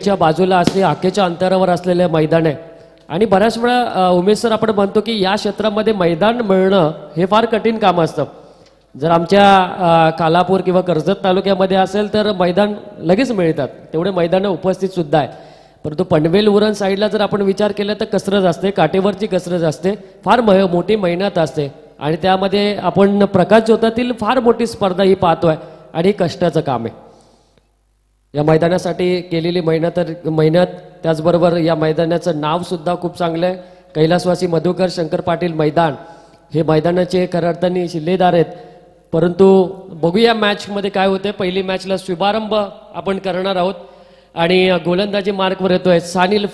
च्या बाजूला असले हाकेच्या अंतरावर असलेले मैदान आहे आणि बऱ्याच वेळा उमेश सर आपण म्हणतो की या क्षेत्रामध्ये मैदान मिळणं हे फार कठीण काम असतं. जर आमच्या कालापूर किंवा कर्जत तालुक्यामध्ये असेल तर मैदान लगेच मिळतात, तेवढे मैदानं उपस्थित सुद्धा आहे. परंतु पनवेल उरण साईडला जर आपण विचार केला तर कसरत असते, काटेवरची कसरत असते, फार मोठी मेहनत असते आणि त्यामध्ये आपण प्रकाश ज्योतातील फार मोठी स्पर्धा ही पाहतोय आणि हे कष्टाचं काम आहे. या मैदानासाठी केलेली मेहनत त्याचबरोबर या मैदानाचं नाव सुद्धा खूप चांगलं आहे. कैलासवासी मधुकर शंकर पाटील मैदान हे मैदानाचे खऱ्या अर्थाने शिल्लेदार आहेत. परंतु बघूया मॅचमध्ये काय होते. पहिली मॅचला शुभारंभ आपण करणार आहोत आणि गोलंदाजी मार्कवर येतोय सनील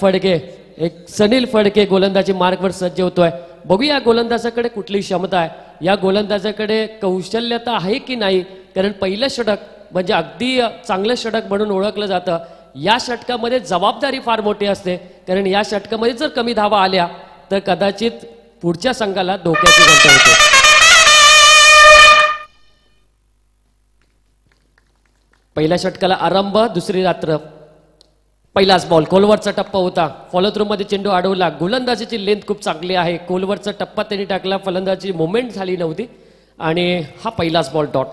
फडके गोलंदाजी मार्कवर सज्ज होतोय. बघूया गोलंदाजाकडे कुठली क्षमता आहे, या गोलंदाजाकडे कौशल्यता आहे की नाही. कारण पहिलं षटक म्हणजे अगदी चांगलं षटक म्हणून ओळखलं जातं. या षटकामध्ये जबाबदारी फार मोठी असते, कारण या षटकामध्ये जर कमी धावा आल्या तर कदाचित पुढच्या संघाला धोक्याची घंटा होते. पहिल्या षटकाला आरंभ, दुसरी रात्र. पहिलाच बॉल, खोलवरचा टप्पा होता, फॉलो थ्रू मध्ये चेंडू अडवला. गोलंदाजीची लेंथ खूप चांगली आहे, खोलवरचा टप्पा त्यांनी टाकला, फलंदाजी मुवमेंट झाली नव्हती आणि हा पहिलाच बॉल डॉट.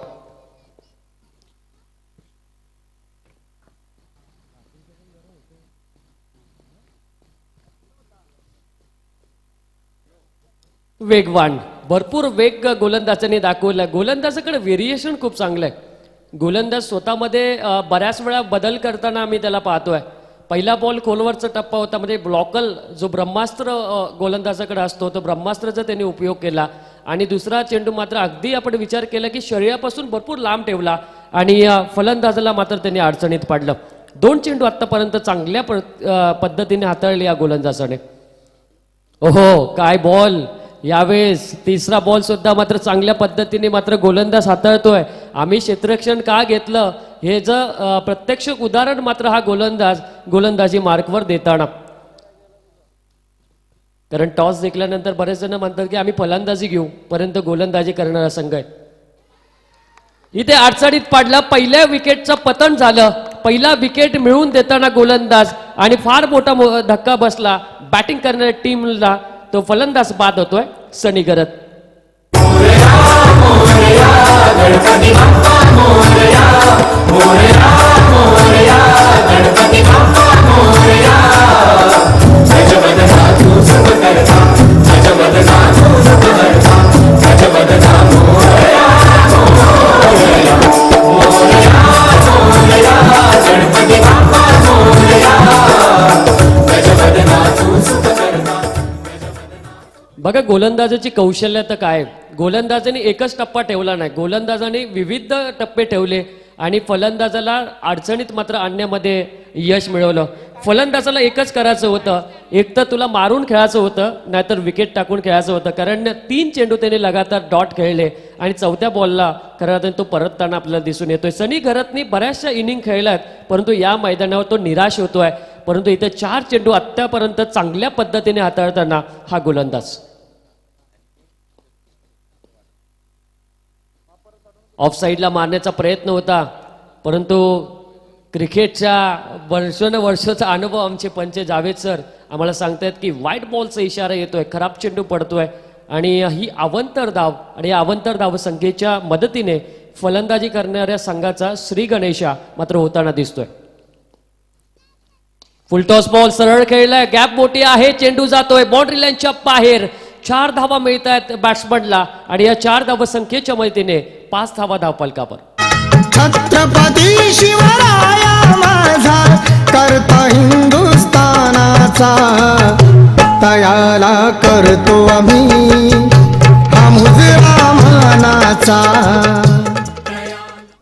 वेगवान, भरपूर वेग गोलंदाजाने दाखवला. गोलंदाजाकडे व्हेरिएशन खूप चांगलं आहे. गोलंदाज स्वतःमध्ये बऱ्याच वेळा बदल करताना आम्ही त्याला पाहतोय. पहिला बॉल खोलवरचा टप्पा होता, म्हणजे ब्लॉकल जो ब्रह्मास्त्र गोलंदाजाकडे असतो तो ब्रह्मास्त्राचा त्यांनी उपयोग केला आणि दुसरा चेंडू मात्र अगदी आपण विचार केला की शरीरापासून भरपूर लांब ठेवला आणि फलंदाजाला मात्र त्यांनी अडचणीत पाडलं. दोन चेंडू आतापर्यंत चांगल्या पद्धतीने हाताळले या गोलंदाजाने. ओहो काय बॉल, यावेळेस तिसरा बॉल सुद्धा मात्र चांगल्या पद्धतीने मात्र गोलंदाज हाताळतोय. आम्ही क्षेत्ररक्षण का घेतलं हे जर प्रत्यक्ष उदाहरण मात्र हा गोलंदाजी मार्कवर देताना. कारण टॉस जिंकल्यानंतर बरेच जण म्हणतात की आम्ही फलंदाजी घेऊ, परंतु गोलंदाजी करणारा संघ आहे. इथे अडचणीत पाडला, पहिल्या विकेटचं पतन झालं. पहिला विकेट मिळवून देताना गोलंदाज आणि फार मोठा धक्का बसला बॅटिंग करणाऱ्या टीमला. तो फलंदाज बाद होतोय सनी गरत. बघा गोलंदाजाची कौशल्यता काय. गोलंदाजाने एकच टप्पा ठेवला नाही, गोलंदाजाने विविध टप्पे ठेवले आणि फलंदाजाला अडचणीत मात्र आणण्यामध्ये यश मिळवलं. फलंदाजाला एकच करायचं होतं, एक तर तुला मारून खेळायचं होतं, नाहीतर विकेट टाकून खेळायचं होतं. कारण 3 चेंडू त्याने लगातार डॉट खेळले आणि चौथ्या बॉलला खऱ्या अर्थाने तो परतताना आपल्याला दिसून येतोय. सनी गरतनी बऱ्याचशा इनिंग खेळल्यात, परंतु या मैदानावर तो निराश होतोय. परंतु इथे 4 चेंडू आत्तापर्यंत चांगल्या पद्धतीने हाताळताना हा गोलंदाज. ऑफ साईडला मारण्याचा प्रयत्न होता, परंतु क्रिकेटच्या वर्षाचा अनुभव आमचे पंच जावेद सर आम्हाला सांगतायत की व्हाईट बॉलचा इशारा येतोय, खराब चेंडू पडतोय आणि ही अवंतर धाव आणि या अवंतर धाव संख्येच्या मदतीने फलंदाजी करणाऱ्या संघाचा श्री गणेशा मात्र होताना दिसतोय. फुलटॉस बॉल सरळ खेळलाय, गॅप मोठी आहे, चेंडू जातोय बाउंड्री लाईनच्या बाहेर. 4 धावा मिळत आहेत बॅट्समनला आणि या 4 धाव संख्येच्या मदतीने 5 धावा धावफलकावर. छत्रपती शिवराया माझा करता हिंदुस्थानाचा, तयाला करतो आम्ही हा मुजरा मानाचा.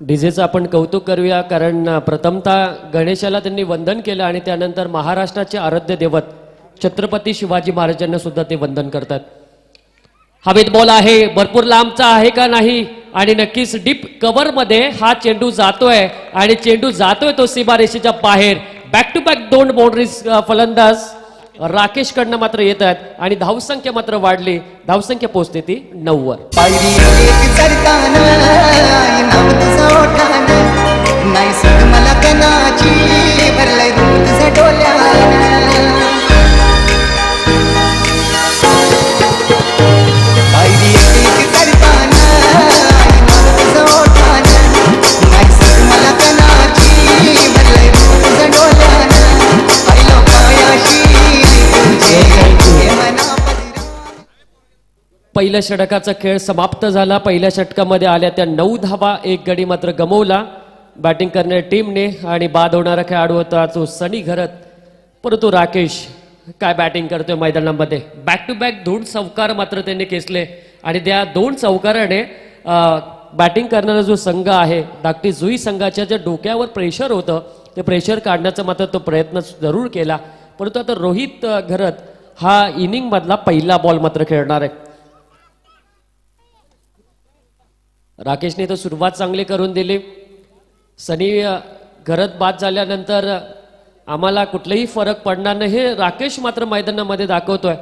डीजेचं आपण कौतुक करूया, कारण प्रथमतः गणेशाला त्यांनी वंदन केलं आणि त्यानंतर महाराष्ट्राचे आराध्य दैवत छत्रपती शिवाजी महाराजांना सुद्धा ते वंदन करतात. हवेत बॉल आहे, भरपूर लांबचा आहे का नाही आणि नक्कीच डीप कव्हर मध्ये हा चेंडू जातोय आणि चेंडू जातोय तो सीमारेषेच्या बाहेर. बॅक टू बॅक 2 बाउंड्रीज फलंदाज राकेश कडनं मात्र येत आहेत आणि धावसंख्या मात्र वाढली. धावसंख्या पोहोचते ती 9 वर. नाही मला कणाची भरलंय दूध तुझ्या डोल्यानं पायरी एक करताना तुझं ओठानं नाहीसं मला कणाची भरलंय दूध तुझ्या डोल्यानं पाहिलं पायाशी तुझे हे मना पहिल्या षटकाचा खेळ समाप्त झाला. पहिल्या षटकामध्ये आल्या त्या 9 धावा, 1 गडी मात्र गमवला बॅटिंग करणाऱ्या टीमने आणि बाद होणारा खेळाडू होता तो सनी घरत. परंतु राकेश काय बॅटिंग करतोय मैदानामध्ये. बॅक टू बॅक 2 चौकार मात्र त्यांनी खेचले आणि त्या 2 चौकाराने बॅटिंग करणारा जो संघ आहे धाकटी जुई संघाच्या ज्या डोक्यावर प्रेशर होतं ते प्रेशर काढण्याचा मात्र तो प्रयत्न जरूर केला. परंतु आता रोहित घरत हा इनिंग मधला पहिला बॉल मात्र खेळणार आहे. राकेशने तर सुरुवात चांगली करून दिली. सनी घरत बाद झाल्यानंतर आम्हाला कुठलाही फरक पडणार नाही हे राकेश मात्र मैदानामध्ये दाखवतोय.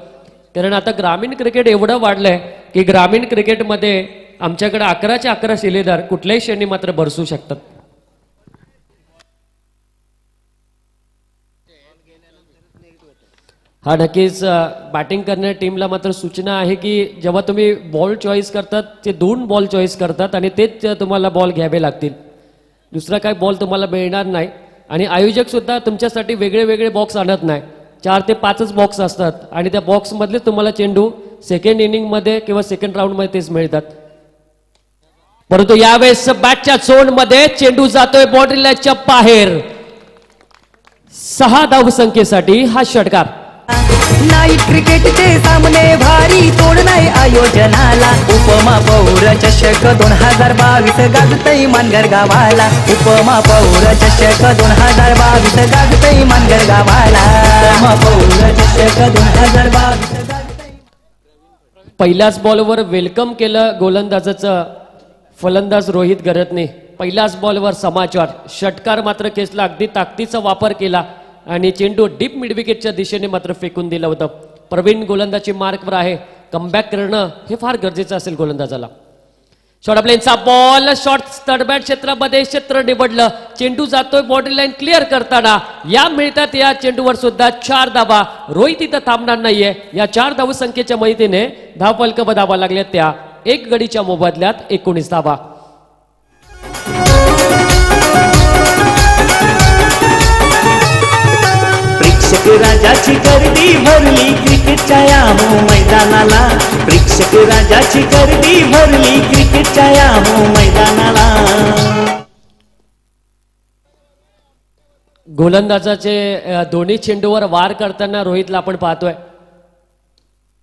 कारण आता ग्रामीण क्रिकेट एवढं वाढलंय की ग्रामीण क्रिकेटमध्ये आमच्याकडे 11च्या 11 शिलेदार कुठल्याही श्रेणी मात्र बरसू शकतात. हा नक्कीच बॅटिंग करणाऱ्या टीमला मात्र सूचना आहे की जेव्हा तुम्ही बॉल चॉईस करतात ते 2 बॉल चॉईस करतात आणि तेच तुम्हाला बॉल घ्यावे लागतील. दुसरा काय बॉल तुम्हाला मिळणार नाही आणि आयोजक सुद्धा तुमच्यासाठी वेगळे वेगळे बॉक्स आणत नाही. 4 ते 5च बॉक्स असतात आणि त्या बॉक्समधले तुम्हाला चेंडू सेकंड इनिंगमध्ये किंवा सेकंड राऊंडमध्ये तेच मिळतात. परंतु यावेळेस बॅटच्या झोनमध्ये चेंडू जातोय बाउंड्री लाईनच्या बाहेर. 6 धावसंख्येसाठी हा षटकार. नाईट क्रिकेटचे सामने भारी तोड नाही आयोजनाला. उपमा पौर चषक 2022 गाजतई मानगर गावाला. उपमा पौर चषक 2022 गाजतई मानगर गावाला. उपमा पौर चषक 2022 गाजतई. पहिल्याच बॉलवर वेलकम केलं गोलंदाजाचं फलंदाज रोहित घरतने. पहिल्याच बॉलवर समाचार षटकार मात्र खेचला. अगदी ताकदीचा वापर केला आणि चेंडू डीप मिड विकेटच्या दिशेने मात्र फेकून दिलं होतं. प्रवीण गोलंदाजी मार्कवर आहे. कमबॅक करणं हे फार गरजेचं असेल गोलंदाजाला. शॉर्ट प्लेनचा बॉल शॉर्ट तडब्याट क्षेत्रामध्ये क्षेत्र निवडलं. चेंडू जातोय बाउंड्री लाईन क्लिअर करताना या मिळतात या चेंडूवर सुद्धा 4 धावा. रोहित इथं थांबणार नाहीये. या 4 धावसंख्येच्या मदतीने धावफलक धावा लागल्या त्या 1 गडीच्या मोबदल्यात 19 धावा. प्रेक्षक राजाची गर्दी भरली क्रिकेटच्या या मैदानाला. प्रेक्षक राजाची गर्दी भरली क्रिकेटच्या या मैदानाला. गोलंदाजाचे दोन्ही चेंडूवर वार करताना रोहितला आपण पाहतोय.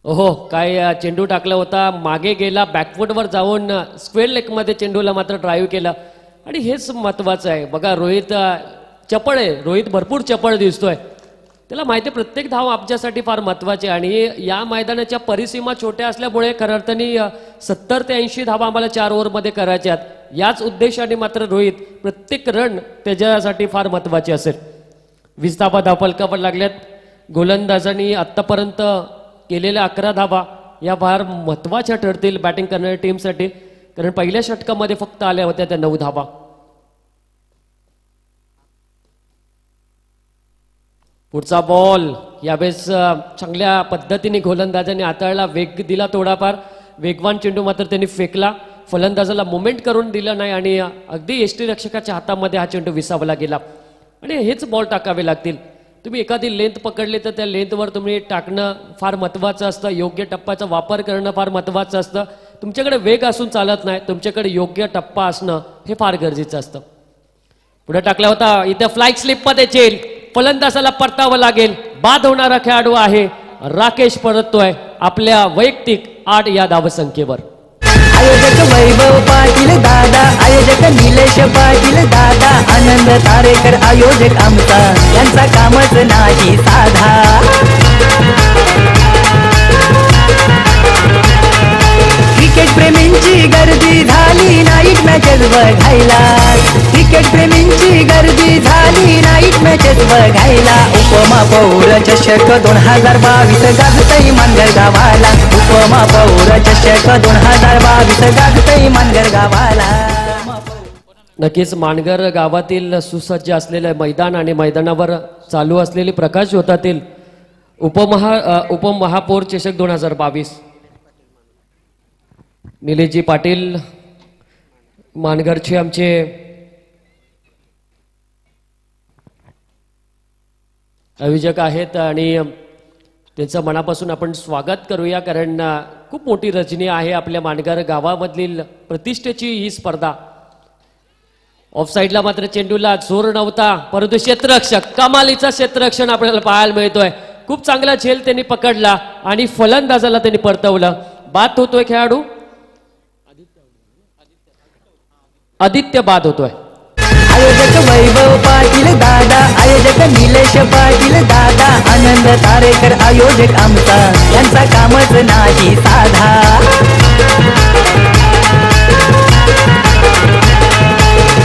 ओहो काय चेंडू टाकला होता. मागे गेला बॅकफुटवर जाऊन स्क्वेअर लेगमध्ये चेंडूला मात्र ड्राईव्ह केलं आणि हेच महत्वाचं आहे. बघा रोहित चपळ आहे. रोहित भरपूर चपळ दिसतोय. त्याला माहिती आहे प्रत्येक धाव आमच्यासाठी फार महत्वाची आहे आणि या मैदानाच्या परिसीमा छोट्या असल्यामुळे खऱ्या अर्थाने 70 ते 80 धावा आम्हाला 4 ओव्हरमध्ये करायच्यात. याच उद्देशाने मात्र रोहित प्रत्येक रन त्याच्यासाठी फार महत्वाची असेल. 20 धावा धावफलकावर लागल्यात. गोलंदाजांनी आत्तापर्यंत केलेल्या 11 धावा या फार महत्वाच्या ठरतील बॅटिंग करणाऱ्या टीमसाठी. कारण पहिल्या षटकामध्ये फक्त आल्या होत्या त्या 9 धावा. पुढचा बॉल यावेळेस चांगल्या पद्धतीने गोलंदाजाने हाताळला. वेग दिला थोडाफार. वेगवान चेंडू मात्र त्यांनी फेकला. फलंदाजाला मुवमेंट करून दिलं नाही आणि अगदी यष्टीरक्षकाच्या हातामध्ये हा चेंडू विसावला गेला आणि हेच बॉल टाकावे लागतील. तुम्ही एखादी लेंथ पकडली तर त्या लेंथवर तुम्ही टाकणं फार महत्त्वाचं असतं. योग्य टप्प्याचा वापर करणं फार महत्त्वाचं असतं. तुमच्याकडे वेग असून चालत नाही. तुमच्याकडे योग्य टप्पा असणं हे फार गरजेचं असतं. पुढे टाकला होता. इथे फ्लाईट स्लिपमध्ये चेल फलंदाजाला परतावं लागेल. बाद होणारा खेळाडू आहे राकेश. परततोय आपल्या वैयक्तिक 8 या धावसंख्येवर. आयोजक वैभव पाटील दादा. आयोजक निलेश पाटील दादा. आनंद तारेकर आयोजक आमचा. यांचा कामच नाही साधा. क्रिकेट प्रेमींची गर्दी झाली नाईट मॅचेस बघायला. क्रिकेट प्रेमींची गर्दी झाली नाईट मॅचेस बघायला. उपमा पौर चषक 2022 गाजतई मानगर गावाला. उपमा पौर चषक 2022 गाजतई मानगर गावाला. नक्कीच मानगर गावातील सुसज्ज असलेलं मैदान आणि मैदानावर चालू असलेली प्रकाश ज्योतातील उपमहापौर चषक 2022 निलेशजी पाटील मानगरचे आमचे आयोजक आहेत आणि त्यांचं मनापासून आपण स्वागत करूया, कारण खूप मोठी रचनी आहे आपल्या मानगर गावामधील प्रतिष्ठेची ही स्पर्धा. ऑफ साईडला मात्र चेंडूला जोर नव्हता, परंतु क्षेत्ररक्षक कमालीचा क्षेत्ररक्षण आपल्याला पाहायला मिळतोय. खूप चांगला झेल त्यांनी पकडला आणि फलंदाजाला त्यांनी परतवलं. बाद होतोय खेळाडू आदित्य बाद होतोय. आयोजक वैभव पाटील दादा, आयोजक निलेश पाटील दादा, आनंद तारेकर आयोजक आमचा, यांचा कामच नाही साधा.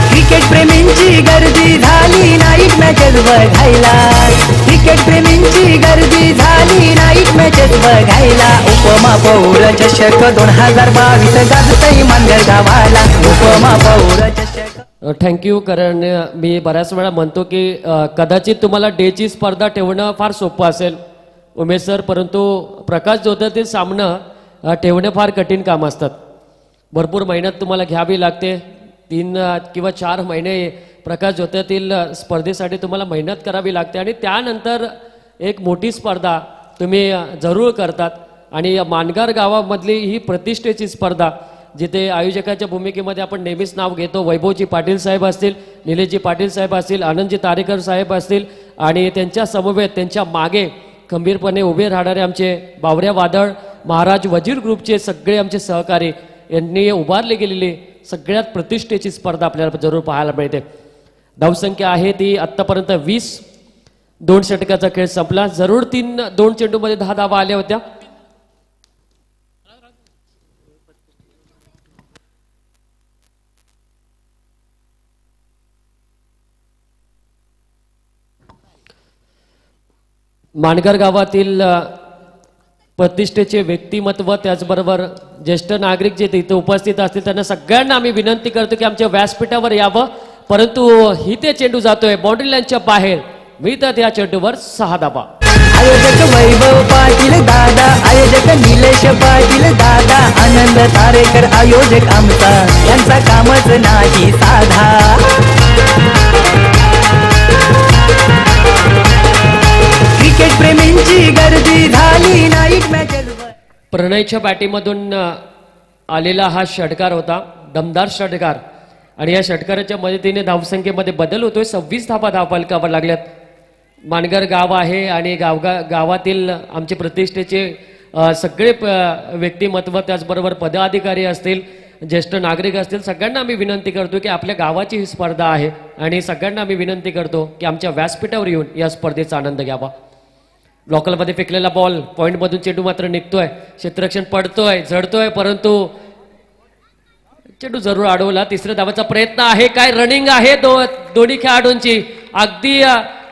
क्रिकेट प्रेमींची गर्दी झाली नाईट मॅचेस बघायला, क्रिकेट प्रेमींची गर्दी झाली नाईट मॅचेस बघायला. उपमहापौर चषक 2022 गाजतय मानगर गावाला, उपमहापौर चषक. थँक्यू. कारण मी बऱ्याच वेळा म्हणतो की कदाचित तुम्हाला डेची स्पर्धा ठेवणं फार सोपं असेल उमेश सर, परंतु प्रकाश ज्योतातील सामनं ठेवणं फार कठीण काम असतात. भरपूर मेहनत तुम्हाला घ्यावी लागते. 3 किंवा 4 महिने प्रकाश ज्योतातील स्पर्धेसाठी तुम्हाला मेहनत करावी लागते आणि त्यानंतर एक मोठी स्पर्धा तुम्ही जरूर करतात. आणि मानगार गावामधली ही प्रतिष्ठेची स्पर्धा जिथे आयोजकाच्या भूमिकेमध्ये आपण नेहमीच नाव घेतो, वैभवजी पाटील साहेब असतील, निलेशजी पाटील साहेब असतील, आनंदजी तारेकर साहेब असतील आणि त्यांच्या समवेत त्यांच्या मागे खंबीरपणे उभे राहणारे आमचे बावऱ्या वादळ महाराज वजीर ग्रुपचे सगळे आमचे सहकारी यांनी उभारली गेलेली सगळ्यात प्रतिष्ठेची स्पर्धा आपल्याला जरूर पाहायला मिळते. धावसंख्या आहे ती आत्तापर्यंत 20. 2 षटकाचा खेळ संपला. जरूर 2 चेंडूमध्ये 10 धावा आल्या होत्या. मानगर गावातील प्रतिष्ठेचे व्यक्तिमत्व त्याचबरोबर ज्येष्ठ नागरिक जे तिथे उपस्थित असतील त्यांना सगळ्यांना आम्ही विनंती करतो की आमच्या व्यासपीठावर यावं, परंतु हिते चेंडू जातोय बाउंड्री लाईनच्या बाहेर. मिळतात या चेंडूवर 6 धावा. आयोजक वैभव पाटील दादा, आयोजक निलेश पाटील दादा, आनंद तारेकर आयोजक आमचा, यांचा कामच नाही साधा. क्रिकेट प्रेमींची गर्दी झाली नाईट मॅचेस. प्रणयच्या बॅटीमधून आलेला हा षटकार होता, दमदार षटकार. आणि या षटकाराच्या मदतीने धावसंख्येमध्ये बदल होतोय. 26 धावा धावफलकावर लागल्यात. मानगर गाव आहे आणि गावातील आमचे प्रतिष्ठेचे सगळे व्यक्तिमत्व त्याचबरोबर पदाधिकारी असतील, ज्येष्ठ नागरिक असतील, सगळ्यांना आम्ही विनंती करतो की आपल्या गावाची ही स्पर्धा आहे आणि सगळ्यांना आम्ही विनंती करतो की आमच्या व्यासपीठावर येऊन या स्पर्धेचा आनंद घ्यावा. ब्लॉकरमध्ये फेकलेला बॉल पॉईंटमधून चेंडू मात्र निघतोय. क्षेत्ररक्षण पडतोय, झडतोय, परंतु चेंडू जरूर अडवला. 3ऱ्या धावाचा प्रयत्न आहे. काय रनिंग आहे दोन्ही खेळाडूंची. अगदी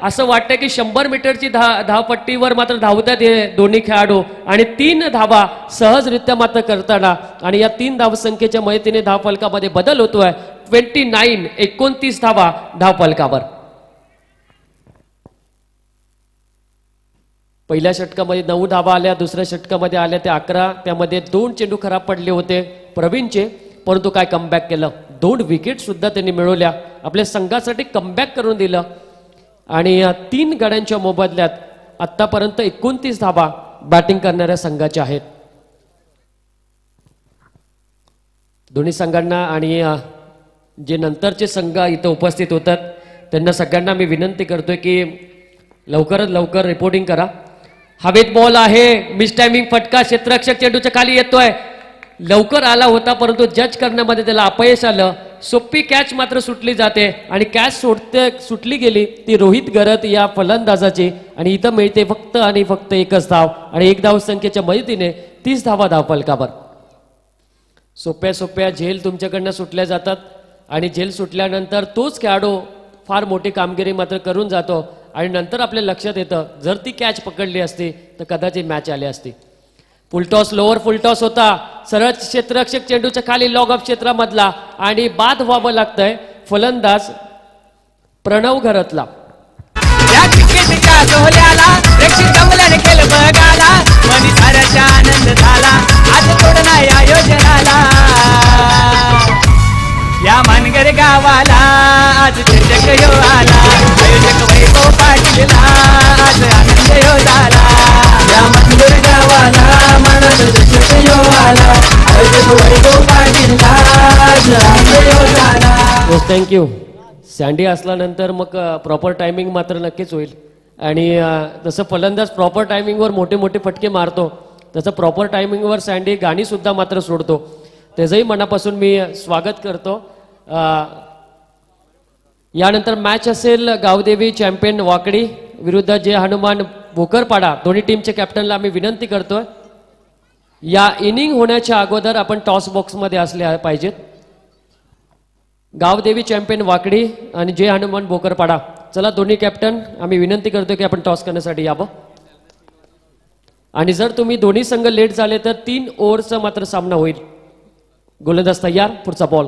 असं वाटतं की 100 मीटरची धावपट्टीवर मात्र धावतात हे दोन्ही खेळाडू आणि 3 धावा सहजरित्या मात्र करताना आणि या 3 धावसंख्येच्या मदतीने धावफलकामध्ये बदल होतोय. 29 धावा धावफलकावर. पहिल्या षटकामध्ये 9 धावा आल्या, दुसऱ्या षटकामध्ये आल्या त्या 11. त्यामध्ये 2 चेंडू खराब पडले होते प्रवीणचे, परंतु काय कमबॅक केलं. 2 विकेट सुद्धा त्यांनी मिळवल्या. आपल्या संघासाठी कमबॅक करून दिलं आणि 3 गड्यांच्या मोबदल्यात आतापर्यंत 29 धावा बॅटिंग करणाऱ्या संघाच्या आहेत. दोन्ही संघांना आणि जे नंतरचे संघ इथं उपस्थित होतात त्यांना सगळ्यांना मी विनंती करतोय की लवकरात लवकर रिपोर्टिंग करा. हवेत बॉल आहे, मिस टायमिंग फटका, क्षेत्ररक्षक चेंडूच्या खाली येतोय. लवकर आला होता परंतु जज करण्यामध्ये त्याला अपयश आलं. सोपी कॅच मात्र सुटली जाते आणि कॅच सुटली गेली ती रोहित गरत या फलंदाजाची आणि इथं मिळते फक्त आणि फक्त 1च धाव आणि 1 धाव संख्येच्या मदतीने 30 धावा धावफलकावर. सोप्या सोप्या झेल तुमच्याकडनं सुटल्या जातात आणि झेल सुटल्यानंतर तोच खेळाडू फार मोठी कामगिरी मात्र करून जातो आणि नंतर आपल्या लक्षात येतं जर ती कॅच पकडली असती तर कदाचित मॅच आली असती. फुलटॉस लोअर फुलटॉस होता. सरळ क्षेत्ररक्षक चेंडूच्या खाली लॉग ऑफ क्षेत्रामधला आणि बाद व्हावं लागतंय. फलंदाज प्रणव घरतला. या क्रिकेटच्या सोहळ्याला प्रेक्षक जमल्याने केलं बघाला मनी साऱ्याचा आनंद झाला आज थोडं नाही आयोजनाला या मानगर गावाला आज चषक यो आला आयोजक वैभव पाटीलला आज आनंद यो झाला या मानगर गावाला मनात चषक यो आला आयोजक वैभव पाटीलला आज आनंद यो झाला. थँक्यू. सँडी असल्यानंतर मग प्रॉपर टायमिंग मात्र नक्कीच होईल आणि जसं फलंदाज प्रॉपर टायमिंगवर मोठे मोठे फटके मारतो तसं प्रॉपर टायमिंगवर सँडी गाणीसुद्धा मात्र सोडतो. त्याचंही मनापासून मी स्वागत करतो. यानंतर मॅच असेल गावदेवी चॅम्पियन वाकडी विरुद्ध जे हनुमान भोकरपाडा. दोन्ही टीमच्या कॅप्टनला आम्ही विनंती करतोय या इनिंग होण्याच्या अगोदर आपण टॉस बॉक्समध्ये असले पाहिजेत. गावदेवी चॅम्पियन वाकडी आणि जे हनुमान भोकरपाडा. चला दोन्ही कॅप्टन आम्ही विनंती करतो की आपण टॉस करण्यासाठी यावं आणि जर तुम्ही दोन्ही संघ लेट झाले तर 3 ओव्हरचा मात्र सामना होईल. गोलंदाज तयार. पुढचा बॉल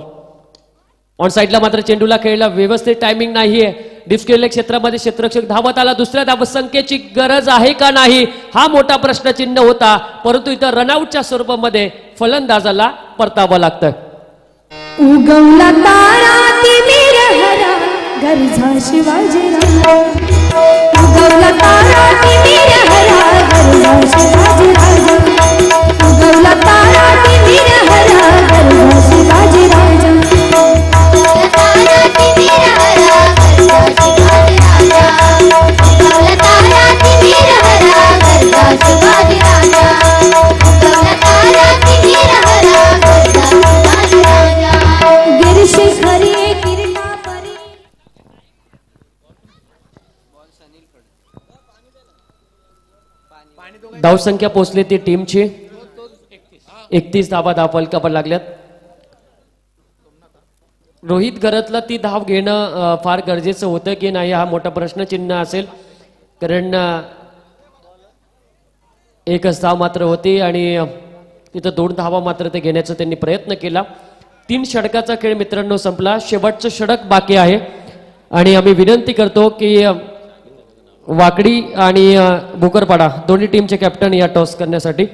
ऑन साईडला मात्र चेंडूला खेळला व्यवस्थित टायमिंग नाहीये. डिप्स केलेल्या क्षेत्रामध्ये क्षेत्ररक्षक धावत आला. दुसऱ्या धावसंख्येची गरज आहे का नाही हा मोठा प्रश्नचिन्ह होता परंतु इथं रनआउटच्या स्वरूपामध्ये फलंदाजाला परतावं लागतं. उगवला तारा तिमिर हरा गरजा शिवाजीराजा उगवला तारा तिमिर हरा गरजा शिवाजीराजा उगवला तारा तिमिर हरा गरजा शिवाजीराजा तारा तिमिर हरा गरजा शिवाजीराजा उगवला तारा तिमिर हरा गरजा शिवाजीराजा उगवला तारा तिमिर हरा गरजा शिवाजीराजा गिरशिखरी किरणा परी. धावसंख्या पोहोचली ती टीमची 31 धावा फलकावर लागल्यात. रोहित घरातला ती धाव घेणं फार गरजेचं होतं की नाही हा मोठा प्रश्नचिन्ह असेल कारण एकच धाव मात्र होती आणि तिथं 2 धावा मात्र ते घेण्याचा त्यांनी प्रयत्न केला. 3 षटकाचा खेळ मित्रांनो संपला. शेवटचं षटक बाकी आहे आणि आम्ही विनंती करतो की वाकडी आणि भोकरपाडा दोन्ही टीमचे कॅप्टन या टॉस करण्यासाठी.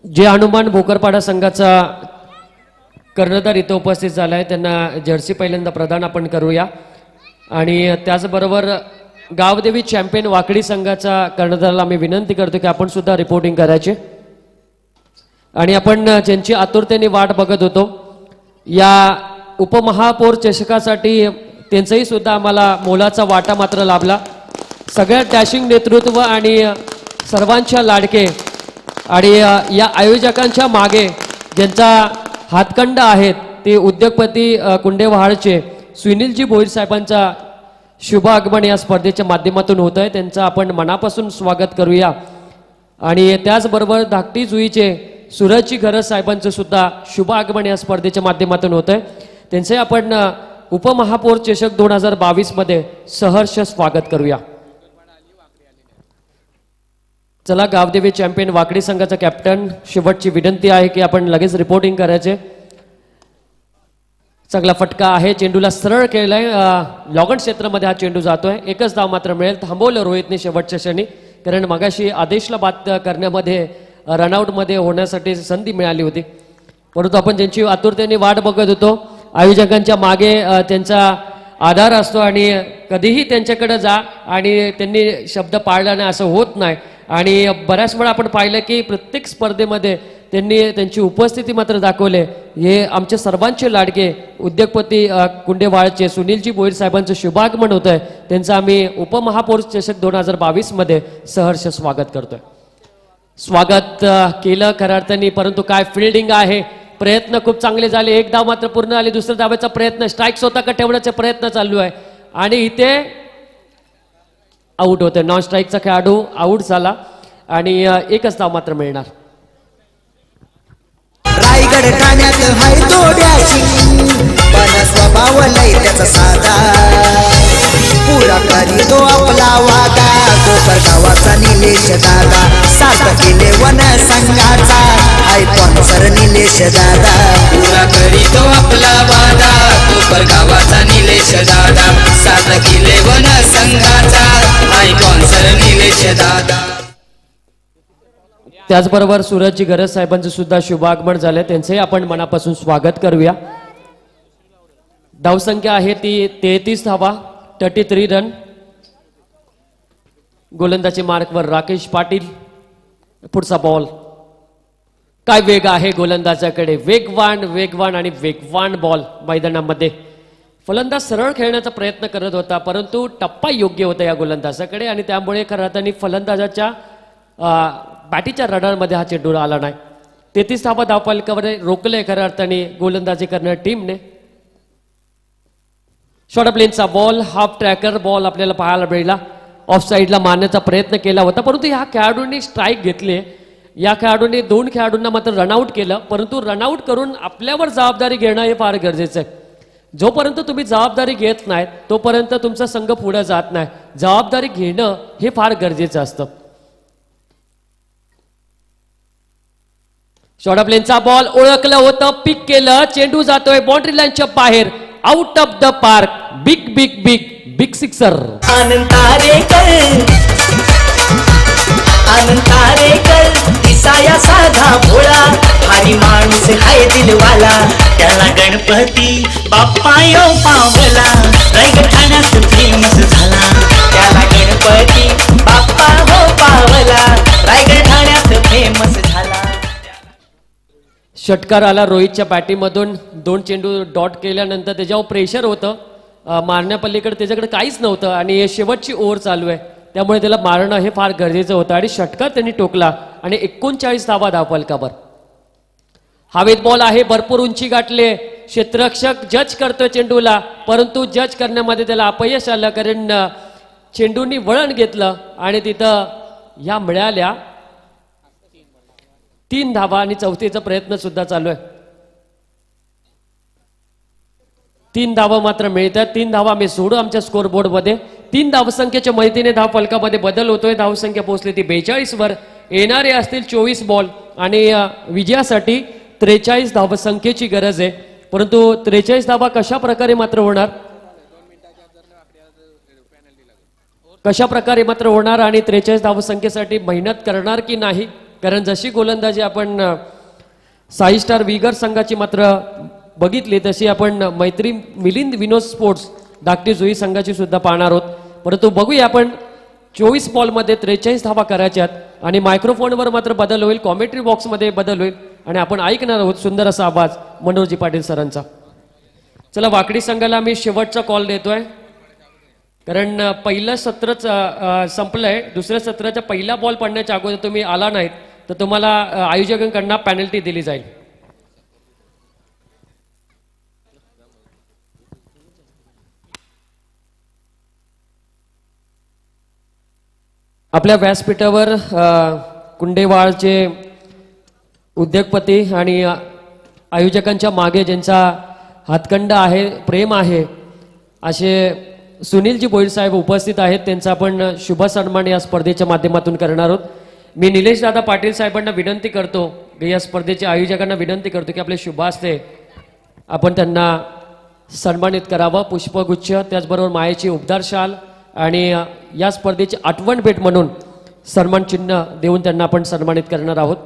जे हनुमान भोकरपाडा संघाचा कर्णधार इथं उपस्थित झाला आहे त्यांना जर्सी पहिल्यांदा प्रदान आपण करूया आणि त्याचबरोबर गावदेवी चॅम्पियन वाकडी संघाचा कर्णधाराला आम्ही विनंती करतो की आपण सुद्धा रिपोर्टिंग करायचे आणि आपण ज्यांची आतुरतेने वाट बघत होतो या उपमहापौर चषकासाठी त्यांचंही सुद्धा आम्हाला मोलाचा वाटा मात्र लाभला. सगळ्यात डॅशिंग नेतृत्व आणि सर्वांच्या लाडके आणि या आयोजकांच्या मागे ज्यांचा हातखंड आहेत ते उद्योगपती कुंडेवहाळचे सुनीलजी भोईर साहेबांचा शुभ आगमन या स्पर्धेच्या माध्यमातून होत आहे. त्यांचं आपण मनापासून स्वागत करूया आणि त्याचबरोबर धाकटी जुईचे सूरजजी घरत साहेबांचं सुद्धा शुभ आगमन या स्पर्धेच्या माध्यमातून होत आहे. त्यांचे आपण उपमहापौर चषक 2022 मध्ये सहर्ष स्वागत करूया. चला गावदेवी चॅम्पियन वाकडी संघाचा कॅप्टन शेवटची विनंती आहे की आपण लगेच रिपोर्टिंग करायचे. चांगला फटका आहे. चेंडूला सरळ केलाय. लॉगन क्षेत्रामध्ये हा चेंडू जातोय. एकच धाव मात्र मिळेल. थांबवलं रोहितने शेवटच्या क्षणी कारण मगाशी आदेशला बाद करण्यामध्ये रनआउटमध्ये होण्यासाठी संधी मिळाली होती परंतु आपण ज्यांची आतुरतेने वाट बघत होतो आयोजकांच्या मागे त्यांचा आधार असतो आणि कधीही त्यांच्याकडे जा आणि त्यांनी शब्द पाळला नाही असं होत नाही आणि बऱ्याच वेळा आपण पाहिलं की प्रत्येक स्पर्धेमध्ये त्यांनी त्यांची उपस्थिती मात्र दाखवले. हे आमचे सर्वांचे लाडके उद्योगपती कुंडेवाळचे सुनीलजी भोईर साहेबांचं शुभागमन होत आहे. त्यांचं आम्ही उपमहापौर चषक 2022 मध्ये सहर्ष स्वागत करतोय. स्वागत केलं खऱ्या अर्थाने परंतु काय फिल्डिंग आहे. प्रयत्न खूप चांगले झाले. एक धाव मात्र पूर्ण आली. दुसऱ्या धावेचा प्रयत्न स्ट्राईक स्वतः ठेवण्याचा प्रयत्न चालू आहे आणि इथे आऊट होते. नॉन स्ट्राईकचा खेळाडू आऊट झाला आणि एकच धाव मात्र मिळणार. रायगड ठाण्यात हाय तो डॅशिंग पण स्वभाव लय त्याचा साधा पुरा करी तो आपला वादा कोपर गावाचा निलेश दादा सात केले वन संघाचा हाय स्पॉन्सर निलेश दादा पुरा करीतो आपला वादा कोपर गावाचा निलेश दादा 7 किले वन संघाचा हाय स्पॉन्सर निलेश दादा. त्याचबरोबर सूरजची गरज साहेबांचं सुद्धा शुभागमन झालंय, त्यांचंही आपण मनापासून स्वागत करूया. धावसंख्या आहे ती 33 धावा, 33 रन. गोलंदाजी मार्कवर राकेश पाटील. पुढचा बॉल, काय वेग आहे गोलंदाजाकडे, वेगवान वेगवान आणि वेगवान बॉल मैदानामध्ये. फलंदाज सरळ खेळण्याचा प्रयत्न करत होता, परंतु टप्पा योग्य होता या गोलंदाजाकडे आणि त्यामुळे खऱ्या अर्थाने फलंदाजाच्या बॅटीच्या रडारमध्ये हा चेंडू आला नाही. 33 धावा धावफलकावर रोखले खऱ्या अर्थाने गोलंदाजी करणाऱ्या टीमने. शॉर्ट प्लेनचा बॉल, हाफ ट्रॅकर बॉल आपल्याला पाहायला मिळाला. ऑफ साईडला मारण्याचा प्रयत्न केला होता, परंतु ह्या खेळाडूंनी स्ट्राईक घेतले. या खेळाडूंनी 2 खेळाडूंना मात्र रनआउट केलं, परंतु रनआउट करून आपल्यावर जबाबदारी घेणं हे फार गरजेचं आहे. जोपर्यंत तुम्ही जबाबदारी घेत नाहीत तोपर्यंत तुमचा संघ पुढे जात नाही. जबाबदारी घेणं हे फार गरजेचं असतं. शॉर्ट प्लेनचा बॉल ओळखलं होतं, पिक केलं, चेंडू जातोय बाउंड्री लाईनच्या बाहेर, out of the park. Big big big big sixer. Anand Tarekar दिसाया साधा भोळा भारी माणूस हाय दिलवाला त्याला गणपती बाप्पा यो पावला रायगड ठाण्यात फेमस झाला त्याला गणपती बाप्पा हो पावला रायगड ठाण्यात फेमस झाला. षटकार आला रोहितच्या बॅटिंगमधून. 2 चेंडू डॉट केल्यानंतर त्याच्यावर प्रेशर होतं, मारण्यापलीकडे त्याच्याकडे काहीच नव्हतं आणि हे शेवटची ओव्हर चालू आहे, त्यामुळे त्याला मारणं हे फार गरजेचं होतं आणि षटकार त्यांनी टोकला आणि 39 धावा धावफलकावर. हवेत बॉल आहे, भरपूर उंची गाठले. क्षेत्ररक्षक जज करतोय चेंडूला, परंतु जज करण्यामध्ये त्याला अपयश आलं, कारण चेंडूनी वळण घेतलं आणि तिथं ह्या मिळाल्या 3 धावा आणि चौथीचा प्रयत्न सुद्धा चालू आहे. 3 धावा मात्र मिळतात. 3 धावा मी सोडू आमच्या स्कोर बोर्डमध्ये. 3 धावसंख्येच्या मदतीने धावफलकामध्ये बदल होतोय. धावसंख्या पोहोचली ती 42 वर. येणारे असतील 24 बॉल आणि विजयासाठी 43 धावसंख्येची गरज आहे, परंतु 43 धावा कशा प्रकारे मात्र होणार, कशा प्रकारे मात्र होणार आणि 43 धावसंख्येसाठी मेहनत करणार की नाही, कारण जशी गोलंदाजी आपण साई स्टार विगर संघाची मात्र बघितली तशी आपण मैत्री मिलिंद विनोद स्पोर्ट्स धाकटी जुई संघाची सुद्धा पाहणार आहोत. परंतु बघूया आपण 24 बॉलमध्ये 43 धावा करायच्यात आणि मायक्रोफोनवर मात्र बदल होईल, कॉमेंट्री बॉक्समध्ये बदल होईल आणि आपण ऐकणार आहोत सुंदर असा आवाज मनोहरजी पाटील सरांचा. चला, वाकडी संघाला मी शेवटचा कॉल देतोय, कारण पहिलं सत्रच संपलंय. दुसऱ्या सत्राच्या पहिला बॉल पडण्याच्या अगोदर तुम्ही आला नाहीत तर तुम्हाला आयोजकांकडून पेनल्टी दिली जाईल. आपल्या व्यासपीठावर कुंडेवाळचे उद्योगपती आणि आयोजकांच्या मागे ज्यांचा हातखंड आहे, प्रेम आहे, असे सुनीलजी बोईर साहेब उपस्थित आहेत. त्यांचा आपण शुभ सन्मान या स्पर्धेच्या माध्यमातून करणार आहोत. मी निलेश दादा पाटील साहेबांना विनंती करतो, या स्पर्धेच्या आयोजकांना विनंती करतो की आपले शुभ हस्ते आपण त्यांना सन्मानित करावं. पुष्पगुच्छ, त्याचबरोबर मायेची उबदार शाल आणि या स्पर्धेची आठवण भेट म्हणून सन्मान चिन्ह देऊन त्यांना आपण सन्मानित करणार आहोत.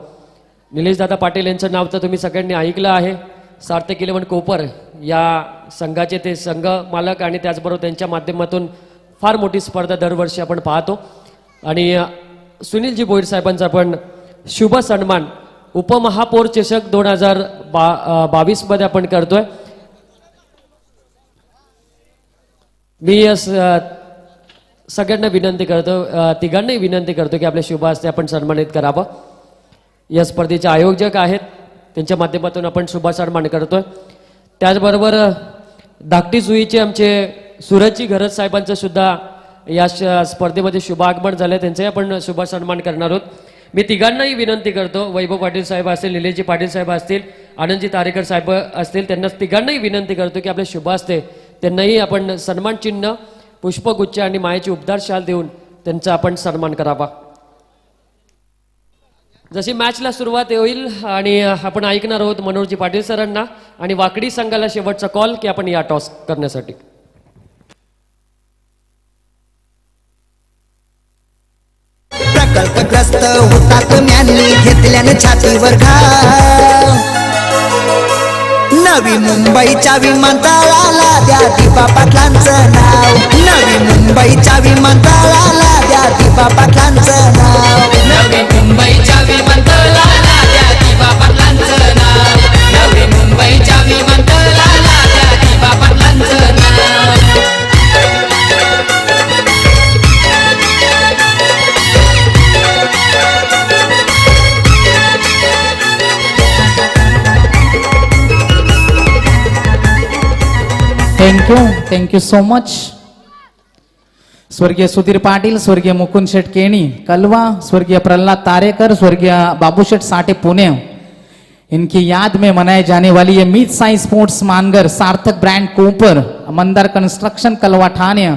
निलेश दादा पाटील यांचं नाव तर तुम्ही सगळ्यांनी ऐकलं आहे. सार्थक इलेव्हन कोपर या संघाचे ते संघ मालक आणि त्याचबरोबर त्यांच्या माध्यमातून फार मोठी स्पर्धा दरवर्षी आपण पाहतो. आणि सुनीलजी बोईर साहेबांचा आपण शुभ सन्मान उपमहापौर चषक 2022 मध्ये आपण करतोय. मी सगळ्यांना विनंती करतो, तिघांनाही विनंती करतो की आपल्या शुभ हस्ते आपण सन्मानित करावं. या स्पर्धेचे आयोजक आहेत, त्यांच्या माध्यमातून आपण शुभ सन्मान करतोय. त्याचबरोबर धाकटी जुईचे आमचे सूरजची गरज साहेबांचं सुद्धा या स्पर्धेमध्ये शुभ आगमन झालं, त्यांचाही आपण शुभ सन्मान करणार आहोत. मी तिघांनाही विनंती करतो, वैभव पाटील साहेब असतील, निलेशजी पाटील साहेब असतील, आनंदजी तारेकर साहेब असतील, त्यांना तिघांनाही विनंती करतो की आपल्या शुभ हस्ते त्यांनाही आपण सन्मान चिन्ह पुष्पगुच्छ आणि मायेची उबदार शाल देऊन त्यांचा आपण सन्मान करावा. जशी मॅचला सुरुवात होईल आणि आपण ऐकणार आहोत मनोहरजी पाटील सरांना आणि वाकडी संघाला शेवटचा कॉल की आपण या टॉस करण्यासाठी. प्रकल्पग्रस्त होतात म्यांनी घेतल्याने छातीवर घाव. नवी मुंबईच्या विमानतळाला द्या दीपा पाटलांचं नाव. नवी मुंबईच्या विमानतळाला द्या दीपा पाटलांचं नाव. नवी मुंबईच्या विमानतळाला द्या दीपा पाटलांचं नाव. नवी मुंबईच्या विमानतळाला द्या दीपा पाटलांचं नाव. Thank you so much. स्वर्गीय सुधीर पाटील, स्वर्गीय मुकुंद शेठ केणी कलवा, स्वर्गीय प्रहलाद तारेकर, स्वर्गीय बाबू शेठ साठे पुणे, इनकी याद में मनाई जाने वाली ये मीत साई स्पोर्ट्स मानगर, सार्थक ब्रांड कोपर, मंदार कंस्ट्रक्शन कलवा ठाणे,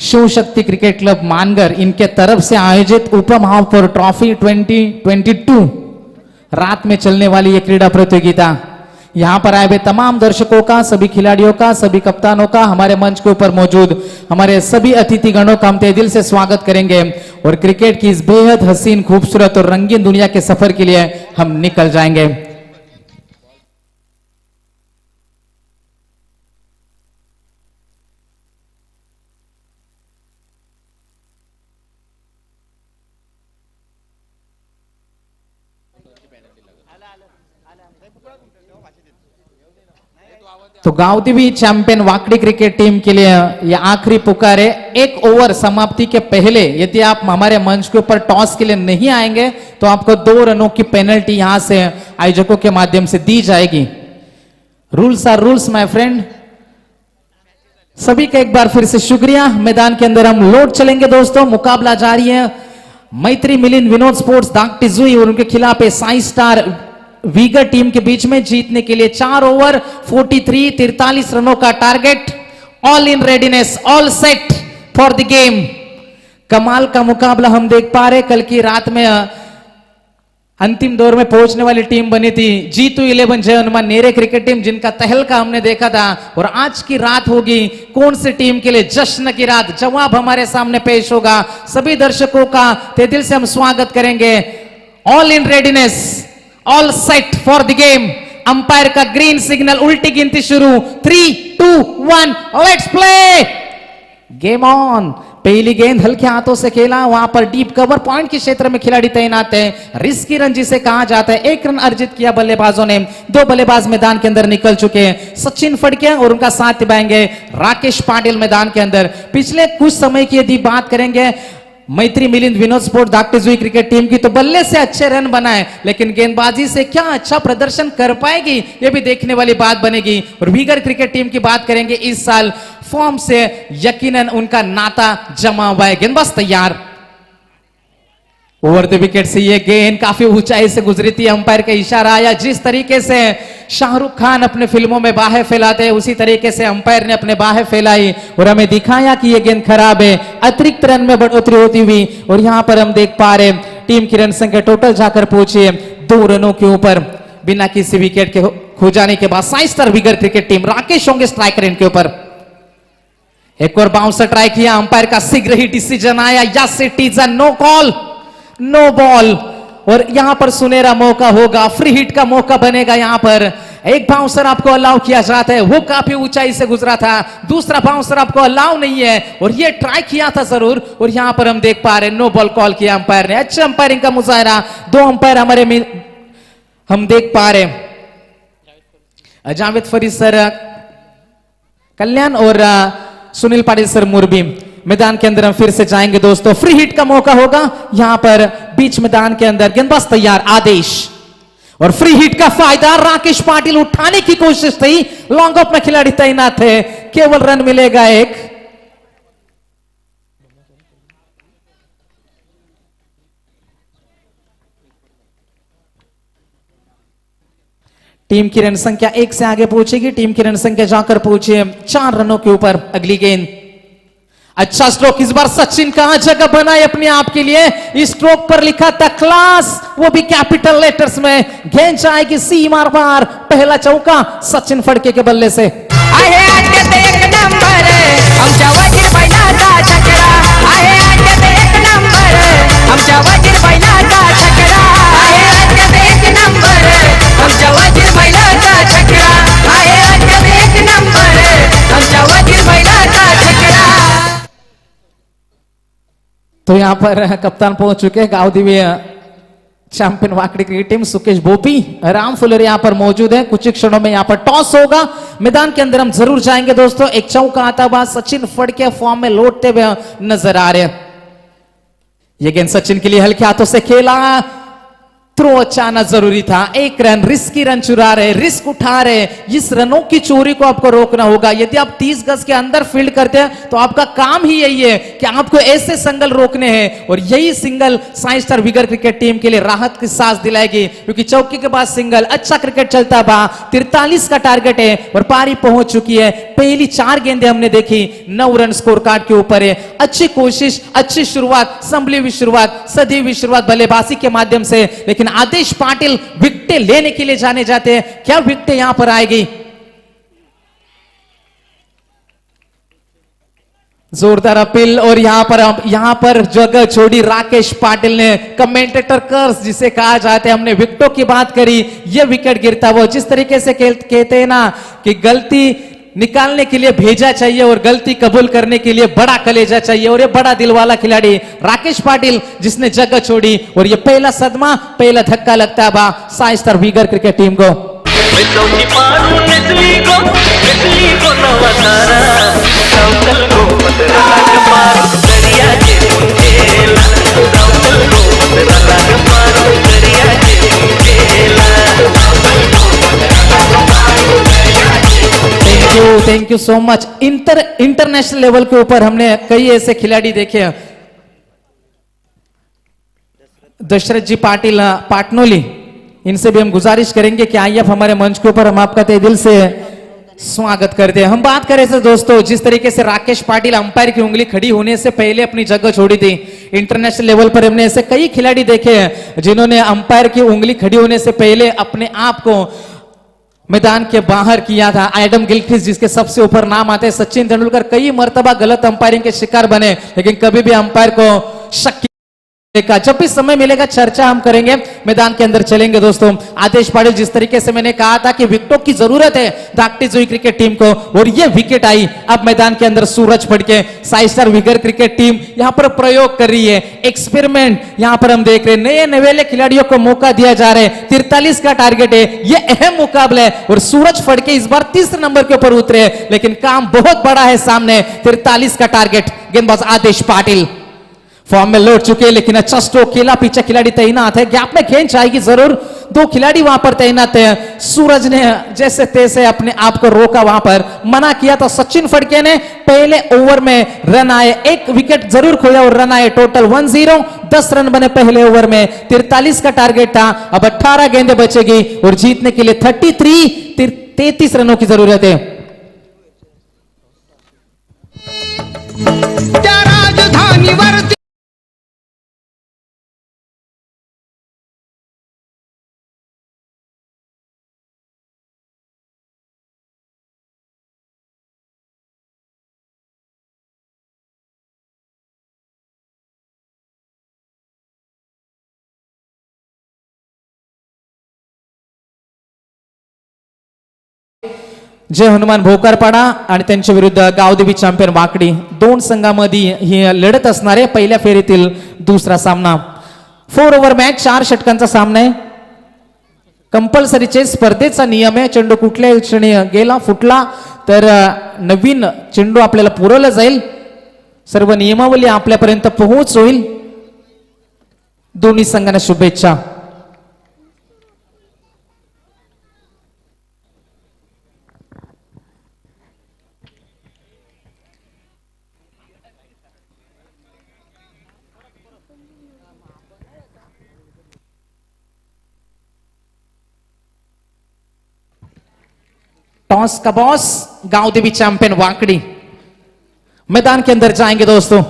शिव शक्ति क्रिकेट क्लब मानगर, इनके तरफ से आयोजित उप महापौर ट्रॉफी 2022 रात में चलने वाली ये क्रीडा प्रतियोगिता, यहाँ पर आए हुए तमाम दर्शकों का, सभी खिलाड़ियों का, सभी कप्तानों का, हमारे मंच के ऊपर मौजूद हमारे सभी अतिथिगणों का हम तहे दिल से स्वागत करेंगे और क्रिकेट की इस बेहद हसीन, खूबसूरत और रंगीन दुनिया के सफर के लिए हम निकल जाएंगे. तो गांवदेवी चैंपियन वाकड़ी क्रिकेट टीम के लिए यह आखिरी पुकार है. एक ओवर समाप्ति के पहले यदि आप हमारे मंच के ऊपर टॉस के लिए नहीं आएंगे तो आपको 2 रनों की पेनल्टी यहां से आयोजकों के माध्यम से दी जाएगी. रूल्स आर रूल्स माय फ्रेंड. सभी का एक बार फिर से शुक्रिया. मैदान के अंदर हम लौट चलेंगे दोस्तों. मुकाबला जारी है. मैत्री मिलिंद विनोद स्पोर्ट्स दागटिजुई और उनके खिलाफ है साई स्टार वीगर टीम के बीच में. जीतने के लिए 4 ओवर 43 रनों का target. All in readiness, all set for the game. कमाल का मुकाबला हम देख पा रहे. कल की रात में अंतिम दौर में पहुंचने वाली टीम बनी थी G2 11 जय हनुमान नेरे क्रिकेट टीम, जिनका तहलका हमने देखा था. और आज की रात होगी कौन सी टीम के लिए जश्न की रात. जवाब हमारे सामने पेश होगा. सभी दर्शकों का तहे दिल से हम स्वागत करेंगे. All in readiness, all set for the game. Umpire का ग्रीन सिग्नल. उल्टी गिनती शुरू. 3, 2, 1 लेट्स प्ले. Game on. पहली गेंद हल्के हाथों से खेला. वहां पर डीप कवर पॉइंट के क्षेत्र में खिलाड़ी तैनात है. रिस्की रन जिसे कहा जाता है. 1 रन अर्जित किया बल्लेबाजों ने. 2 बल्लेबाज मैदान के अंदर निकल चुके हैं. सचिन फड़के और उनका साथ निभाएंगे राकेश पाटिल मैदान के अंदर. पिछले कुछ समय की यदि बात करेंगे मैत्री मिलिंद विनोद स्पोर्ट्स दागटिजुई क्रिकेट टीम की, तो बल्ले से अच्छे रन बनाए, लेकिन गेंदबाजी से क्या अच्छा प्रदर्शन कर पाएगी ये भी देखने वाली बात बनेगी. और वीगर क्रिकेट टीम की बात करेंगे. इस साल फॉर्म से यकीनन उनका नाता जमा हुआ है. गेंदबाज तैयार. ओवर द विकेट से ये गेंद काफी ऊंचाई से गुजरी थी. अंपायर का इशारा आया. जिस तरीके से शाहरुख खान अपने फिल्मों में बाहें फैलाते हैं उसी तरीके से अंपायर ने अपने बाहें फैलाई और हमें दिखाया कि ये गेंद खराब है. अतिरिक्त रन में बढ़ोतरी होती हुई और यहां पर हम देख पा रहे टीम की रन संख्या टोटल जाकर पहुंची 2 रनों के ऊपर बिना किसी विकेट के खो जाने के बाद. साई स्टार वीगर क्रिकेट टीम. राकेश होंगे स्ट्राइकर इनके ऊपर. एक और बाउंसर ट्राई किया. अंपायर का शीघ्र ही डिसीजन आया. Yes it is a no call, no ball. और यहां पर सुनहरा मौका होगा. फ्री हिट का मौका बनेगा. यहां पर एक बाउंसर आपको अलाउ किया जाता है. वो काफी ऊंचाई से गुजरा था. दूसरा बाउंसर आपको अलाउ नहीं है और ये ट्राई किया था जरूर. और यहां पर हम देख पा रहे नो बॉल कॉल किया अंपायर ने. अच्छा अंपायरिंग का मुजाहरा. 2 अंपायर हमारे हम देख पा रहे जावेद फरीद सर कल्याण और सुनील पाटिल सर मुरबी. मैदान के अंदर हम फिर से जाएंगे दोस्तों. फ्री हिट का मौका होगा यहां पर बीच मैदान के अंदर. गेंदबाज तैयार. आदेश और फ्री हिट का फायदा. राकेश पाटिल उठाने की कोशिश थी. लॉन्ग ऑफ में खिलाड़ी तैनात थे. केवल रन मिलेगा 1. टीम की रन संख्या 1 से आगे पहुंचेगी. टीम की रन संख्या जाकर पहुंचे 4 रनों के ऊपर. अगली गेंद अच्छा स्ट्रोक इस बार सचिन कहां जगह बनाई अपने आप के लिए, इस स्ट्रोक पर लिखा था क्लास, वो भी कैपिटल लेटर्स में। गेंद जाएगी सीमा पार, पहला चौका सचिन फड़के के बल्ले से। आहे आद्यात एक नंबर आमच्या वजीर बैलाचा छकडा, आहे आद्यात एक नंबर आमच्या वजीर बैलाचा छकडा, आहे आद्यात एक नंबर आमच्या वजीर बैलाचा छकडा, आहे आद्यात एक नंबर आमच्या वजीर बैलाचा छकडा। तो यहां पर कप्तान पहुंच चुके हैं, गांव Divya champion वाकड़ी cricket team Sukesh बोपी, राम फुलर यहां पर मौजूद है। कुछ ही क्षणों में यहां पर टॉस होगा, मैदान के अंदर हम जरूर जाएंगे दोस्तों। एक चौका आता हुआ सचिन फड़के फॉर्म में लौटते हुए नजर आ रहे हैं। ये गेंद सचिन के लिए हल्के हाथों से खेला, थ्रो अच्छा आना जरूरी था। एक रन, रिस्की रन चुरा रहे, रिस्क उठा रहे, इस रनों की चोरी को आपको रोकना होगा। यदि आप 30 गज के अंदर फील्ड करते हैं तो आपका काम ही यही है कि आपको ऐसे सिंगल रोकने हैं, और यही सिंगल साई स्टार विगर क्रिकेट टीम के लिए राहत की सांस दिलाएगी, क्योंकि चौके के बाद सिंगल, अच्छा क्रिकेट चलता बा। 43 का टारगेट है और पारी पहुंच चुकी है। पहली 4 गेंदें हमने देखी, 9 रन स्कोर कार्ड के ऊपर है। अच्छी कोशिश, अच्छी शुरुआत, संभली हुई शुरुआत, सधी हुई शुरुआत बल्लेबाजी के माध्यम से, लेकिन आदेश पाटिल विकेट लेने के लिए जाने जाते हैं। क्या विकेट यहां पर आएगी? जोरदार अपील, और यहां पर जगह छोड़ी राकेश पाटिल ने। कमेंटेटर कर्स जिसे कहा जाता है, हमने विकेटों की बात करी, यह विकेट गिरता वो जिस तरीके से कहते हैं ना कि गलती निकालने के लिए भेजा चाहिए और गलती कबूल करने के लिए बड़ा कलेजा चाहिए, और ये बड़ा दिल वाला खिलाड़ी राकेश पाटिल जिसने जगह छोड़ी, और ये पहला सदमा, पहला धक्का लगता है बा साई स्टार विगर क्रिकेट टीम को। चौकी पारू नेसली को नवतारा सावकल को पतराला पारू दरिया के मुंडेला, सावकल को पतराला पारू दरिया के मुंडेला। Thank you so much. International level के ऊपर हमने कई ऐसे खिलाड़ी देखे हैं। दशरथ जी पाटिल पाटनोली, इनसे भी हम गुजारिश करेंगे कि आइए आप हमारे मंच के ऊपर, हम आपका तहे दिल से स्वागत करते हैं। हम बात करें से दोस्तों, जिस तरीके से राकेश पाटिल अंपायर की उंगली खड़ी होने से पहले अपनी जगह छोड़ी थी, इंटरनेशनल लेवल पर हमने ऐसे कई खिलाड़ी देखे हैं जिन्होंने अंपायर की उंगली खड़ी होने से पहले अपने आप को मैदान के बाहर किया था। एडम गिलक्रिस्ट जिसके सबसे ऊपर नाम आते हैं, सचिन तेंदुलकर कई मर्तबा गलत अंपायरिंग के शिकार बने, लेकिन कभी भी अंपायर को शक का। जब भी समय मिलेगा चर्चा हम करेंगे, मैदान के अंदर चलेंगे दोस्तों। आदेश पाटिल, जिस तरीके से मैंने कहा था कि विकेटों की जरूरत है दागटी जुई क्रिकेट टीम को, और ये विकेट आई। अब मैदान के अंदर सूरज फड़के, साई स्टार विगर क्रिकेट टीम यहां पर प्रयोग कर रही है, एक्सपेरिमेंट यहां पर हम देख रहे हैं। नए नवेले खिलाड़ियों को मौका दिया जा रहा है। 43 का टारगेट है, ये अहम मुकाबला है, और सूरज फड़के इस बार 3 नंबर के ऊपर उतरे, लेकिन काम बहुत बड़ा है सामने। 43 का टारगेट, गेंदबाज आदेश पाटिल फॉर्म में लौट चुके हैं, लेकिन अच्छा स्ट्रोक खेला, पीछे खिलाड़ी तैनात है, गैप में गेंद जाएगी जरूर। 2 खिलाड़ी वहां पर तैनात है। सूरज ने जैसे तैसे अपने आप को रोका, वहां पर मना किया तो सचिन फड़के ने पहले ओवर में रन आए, 1 विकेट जरूर खोया और रन आए टोटल 10, 10 रन बने पहले ओवर में। 43 का टारगेट था, अब 18 गेंदें बचेगी और जीतने के लिए 33 रनों की जरूरत है। त्या राजधानीवरती जय हनुमान भोकरपाडा आणि त्यांच्या विरुद्ध गावदेवी चॅम्पियन वाकडी, 2 संघांमध्ये ही लढत असणार आहे। पहिल्या फेरीतील दुसरा सामना 4 ओव्हर मॅच, 4 षटकांचा सामना आहे। कंपल्सरीचे स्पर्धेचा नियम आहे, चेंडू कुठल्याही क्षणी गेला, फुटला तर नवीन चेंडू आपल्याला पुरवला जाईल। सर्व नियमावली आपल्यापर्यंत पोहोच होईल। दोन्ही संघांना शुभेच्छा। टॉस का बॉस गावदेवी चॅम्पियन वाकडी, मैदान के अंदर जाएंगे दोस्तों।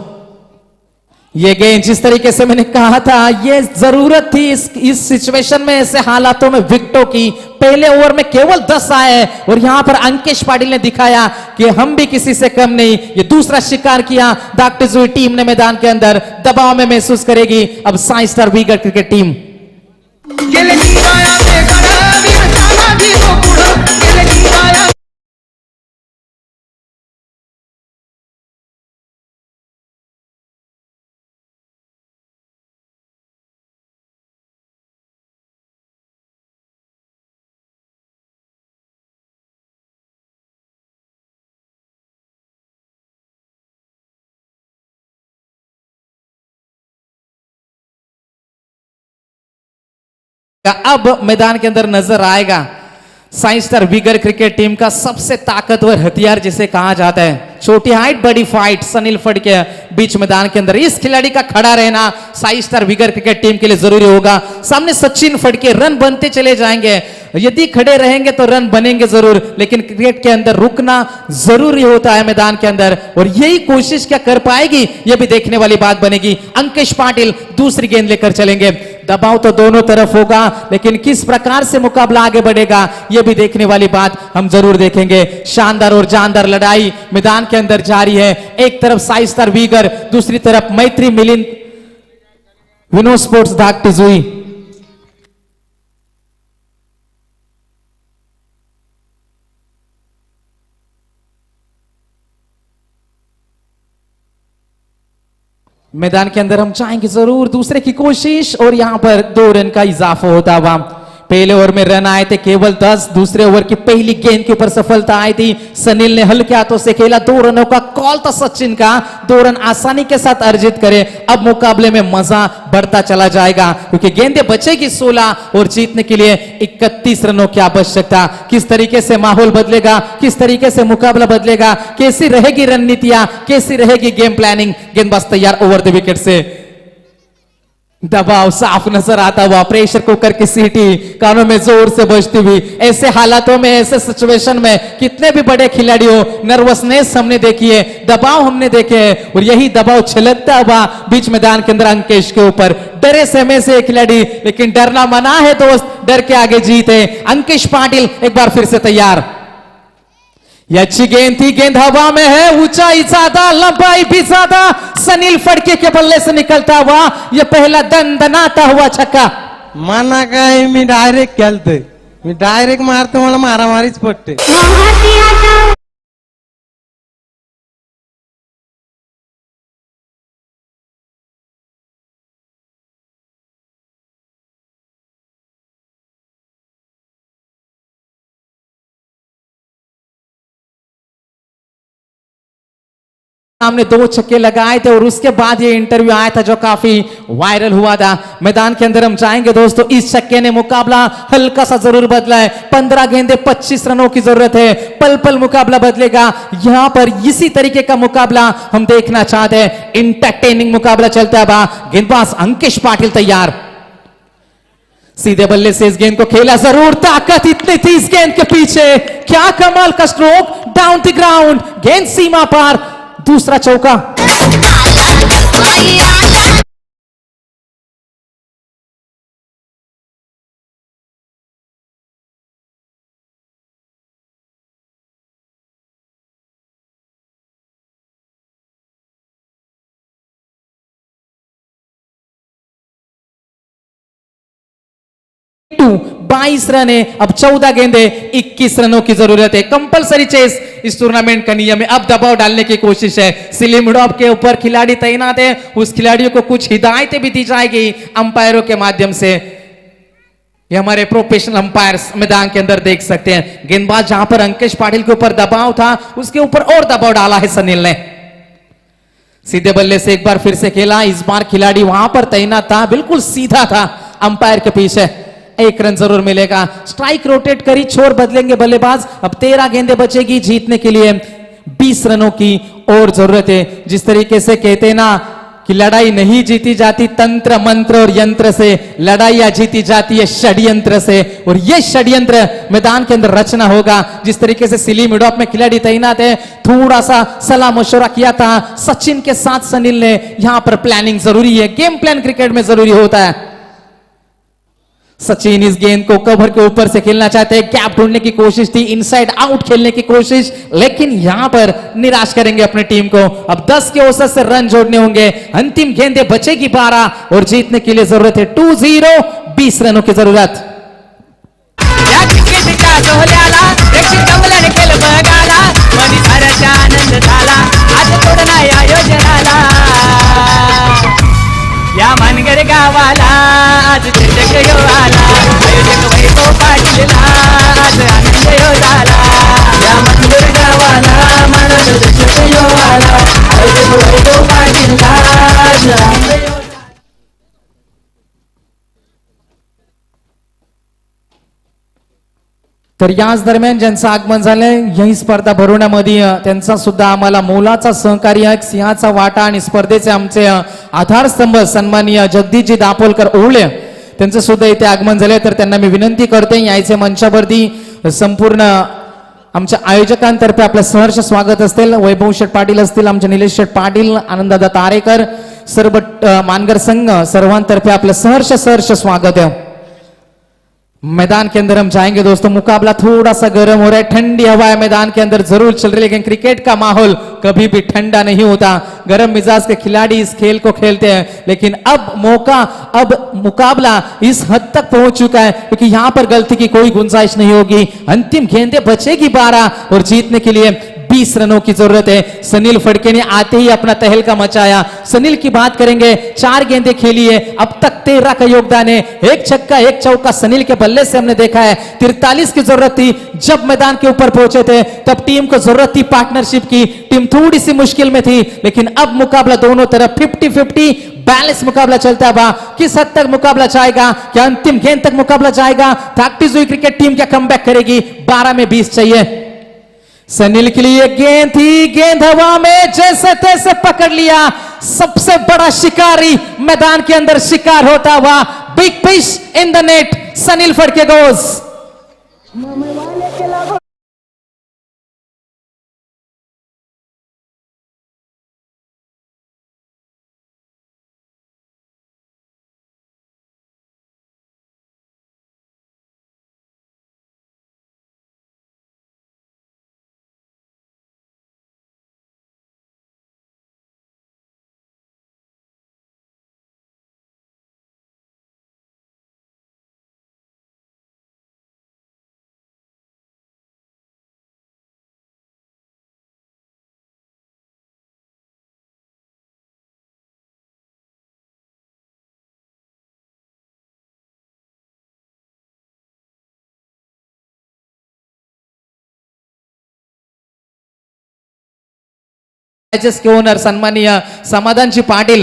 ये गेंद जिस तरीके से मैंने कहा था, ये जरूरत थी इस सिचुएशन में, ऐसे हालातों में विकेटों की। पहले ओवर में केवल 10 आए और यहां पर अंकेश पाटिल ने दिखाया कि हम भी किसी से कम नहीं। ये दूसरा शिकार किया दाग टिज़ुई टीम ने मैदान के अंदर, दबाव में महसूस करेगी अब साई स्टार वीगर क्रिकेट टीम। गेले निराया ते गडा वीर चाला धी तो पुढं गेले निराया अब मैदान के अंदर नजर आएगा साई स्टार वीगर क्रिकेट टीम का सबसे ताकतवर हथियार जिसे कहा जाता है। छोटी हाइट बड़ी फाइट, सनील फड़ के बीच मैदान के अंदर इस खिलाड़ी का खड़ा रहना साई स्टार वीगर क्रिकेट टीम के लिए जरूरी होगा। सामने सचिन फड़के, रन बनते चले जाएंगे। यदि खड़े रहेंगे तो रन बनेंगे जरूर, लेकिन क्रिकेट के अंदर रुकना जरूरी होता है मैदान के अंदर, और यही कोशिश क्या कर पाएगी यह भी देखने वाली बात बनेगी। अंकेश पाटिल दूसरी गेंद लेकर चलेंगे। दबाव तो दोनों तरफ होगा, लेकिन किस प्रकार से मुकाबला आगे बढ़ेगा यह भी देखने वाली बात हम जरूर देखेंगे। शानदार और जानदार लड़ाई मैदान के अंदर जारी है। एक तरफ साई स्टार वीगर, दूसरी तरफ मैत्री मिलिंद विनोद स्पोर्ट्स दाग टिज़ुई। मैदान के अंदर हम चाहेंगे जरूर दूसरे की कोशिश, और यहां पर 2 रन का इजाफा होता हुआ। पहले ओवर में रन आए थे केवल 10, दूसरे ओवर की पहली गेंद के ऊपर सफलता आई थी। सनील ने हल्के हाथों से खेला, 2 रनों का कॉल था सचिन का, 2 रन आसानी के साथ अर्जित करे। अब मुकाबले में मजा बढ़ता चला जाएगा क्योंकि गेंदें बचेगी 16 और जीतने के लिए 31 रनों की आवश्यकता। किस तरीके से माहौल बदलेगा, किस तरीके से मुकाबला बदलेगा, कैसी रहेगी रणनीतियां, कैसी रहेगी गेम प्लानिंग। गेंदबाज तैयार ओवर द विकेट से। दबाव साफ नजर आता हुआ, प्रेशर कुकर की सीटी कानों में जोर से बजती हुई। ऐसे हालातों में, ऐसे सिचुएशन में कितने भी बड़े खिलाड़ी हो, नर्वसनेस हमने देखी है, दबाव हमने देखे हैं, और यही दबाव छलकता हुआ बीच मैदान के अंदर अंकेश के ऊपर। डरे समय से खिलाड़ी, लेकिन डरना मना है दोस्त, डर के आगे जीत है। अंकेश पाटिल एक बार फिर से तैयार। यह अच्छी गेंद थी, गेंद हवा में है, ऊंचाई ज्यादा, लंबाई भी ज्यादा। सनील फड़के के बल्ले से निकलता हुआ यह पहला दनदनाता हुआ छक्का। माना काय मी डायरेक्ट खेळतोय, मी डायरेक्ट मारतो, मला मारामारीच पडते। सामने 2 छक्के लगाए थे और उसके बाद ये इंटरव्यू आया था जो काफी वायरल हुआ था। मैदान के अंदर हम चाहेंगे दोस्तों, इस छक्के ने मुकाबला हल्का सा जरूर बदला है। 15 गेंदे 25 रनों की जरूरत है, पल पल मुकाबला बदलेगा। यहां पर इसी तरीके का मुकाबला हम देखना चाहते हैं, इंटरटेनिंग मुकाबला चलता है। गेंदबाज अंकेश पाटिल तैयार, सीधे बल्ले से इस गेंद को खेला जरूर, ताकत इतनी थी इस गेंद के पीछे। क्या कमाल का स्ट्रोक, डाउन द ग्राउंड, गेंद सीमा पार, दूसरा चौका। टू 22 रन है, अब 14 गेंदे 21 रनों की जरूरत है। कंपलसरी चेस इस टूर्नामेंट का नियम है। अब दबाव डालने की कोशिश है, सिलीम डॉब के ऊपर खिलाड़ी तैनात है, उस खिलाड़ियों को कुछ हिदायतें भी दी जाएगी अंपायरों के माध्यम से। ये हमारे प्रोफेशनल अंपायर्स मैदान के अंदर देख सकते हैं। गेंदबाज जहां पर अंकेश पाटिल के ऊपर दबाव था, उसके ऊपर और दबाव डाला है सनील ने। सीधे बल्ले से एक बार फिर से खेला, इस बार खिलाड़ी वहां पर तैनात था, बिल्कुल सीधा था अंपायर के पीछे। 1 रन जरूर मिलेगा। स्ट्राइक रोटेट करी, छोर बदलेंगे बल्लेबाज। अब 13 गेंदें बचेगी, जीतने के लिए 20 रनों की और जरूरत है। जिस तरीके से कहते हैं ना, कि लड़ाई नहीं जीती जाती तंत्र मंत्र और यंत्र से, लड़ाइयां जीती जाती है षड्यंत्र से। और ये षड्यंत्र मैदान के अंदर रचना होगा। जिस तरीके से सिली मिडॉप में खिलाड़ी तैनात है, थोड़ा सा सलाह मशवरा किया था सचिन के साथ सनील ने। यहां पर प्लानिंग जरूरी है, गेम प्लान क्रिकेट में जरूरी होता है। सचिन इस गेंद को कवर के ऊपर से खेलना चाहते हैं, गैप ढूंढने की कोशिश थी, इनसाइड आउट खेलने की कोशिश, लेकिन यहां पर निराश करेंगे अपनी टीम को। अब 10 के औसत से रन जोड़ने होंगे, अंतिम गेंदे बचेगी 12 और जीतने के लिए जरूरत है 2-0, 20 रनों की जरूरत। या क्रिकेटच्या सोहळ्याला प्रेक्षक जमल्याने खेळ बघायला, मनी साऱ्याचा आनंद झाला आज तोडणा या योजनाला। या मानगर गावाला आज चषक यो आला, आयोजक वैभव पाटीलला आज आनंद यो झाला। या मानगर गावाला मानद चषक यो आला, आयोजक वैभव पाटीलला आज आनंद यो झाला। तर याच दरम्यान ज्यांचं आगमन झालंय यही स्पर्धा भरवण्यामध्ये त्यांचा सुद्धा आम्हाला मोलाचा सहकार्य, सिंहाचा वाटा आणि स्पर्धेचे आमचे आधारस्तंभ सन्माननीय जगदीशजी दापोलकर ओवळे त्यांचं सुद्धा इथे आगमन झाले। तर त्यांना मी विनंती करते यायचे मंचावरती। संपूर्ण आमच्या आयोजकांतर्फे आपलं सहर्ष स्वागत असतील, वैभव शेठ पाटील असतील, आमचे निलेश शेठ पाटील, आनंददादा तारेकर, सर्व मानगर संघ सर्वांतर्फे आपलं सहर्ष स्वागत है। मैदान के अंदर हम जाएंगे दोस्तों, मुकाबला थोड़ा सा गर्म हो रहा है, ठंडी हवा है मैदान के अंदर जरूर चल रही है, लेकिन क्रिकेट का माहौल कभी भी ठंडा नहीं होता। गर्म मिजाज के खिलाड़ी इस खेल को खेलते हैं, लेकिन अब मुकाबला इस हद तक पहुंच चुका है क्योंकि यहां पर गलती की कोई गुंजाइश नहीं होगी। अंतिम गेंदे बचेगी 12 और जीतने के लिए 20 रनों की जरूरत है। सनील फड़के ने आते ही अपना तहलका मचाया। सनील की बात करेंगे, 4 गेंदे खेली है, अब तक 13 का योगदान है, 1 छक्का 1 चौका सनील के बल्ले से हमने देखा है। 43 की जरूरत थी जब मैदान के ऊपर पहुंचे थे, तब टीम को जरूरत थी पार्टनरशिप की, टीम थोड़ी सी मुश्किल में थी, लेकिन अब मुकाबला दोनों तरफ 50-50 बैलेंस मुकाबला चलता है। किस हद तक मुकाबला जाएगा, क्या अंतिम गेंद तक मुकाबला जाएगा? धाकटी क्रिकेट टीम क्या कमबैक करेगी? 12 में 20 चाहिए। सनील के लिए गेंद थी, गेंद हवा में जैसे तैसे पकड़ लिया। सबसे बड़ा शिकारी मैदान के अंदर शिकार होता हुआ, big fish in the net, Sunil Phadke goes. के ओनर सम्मानीय समाधानजी पाटिल,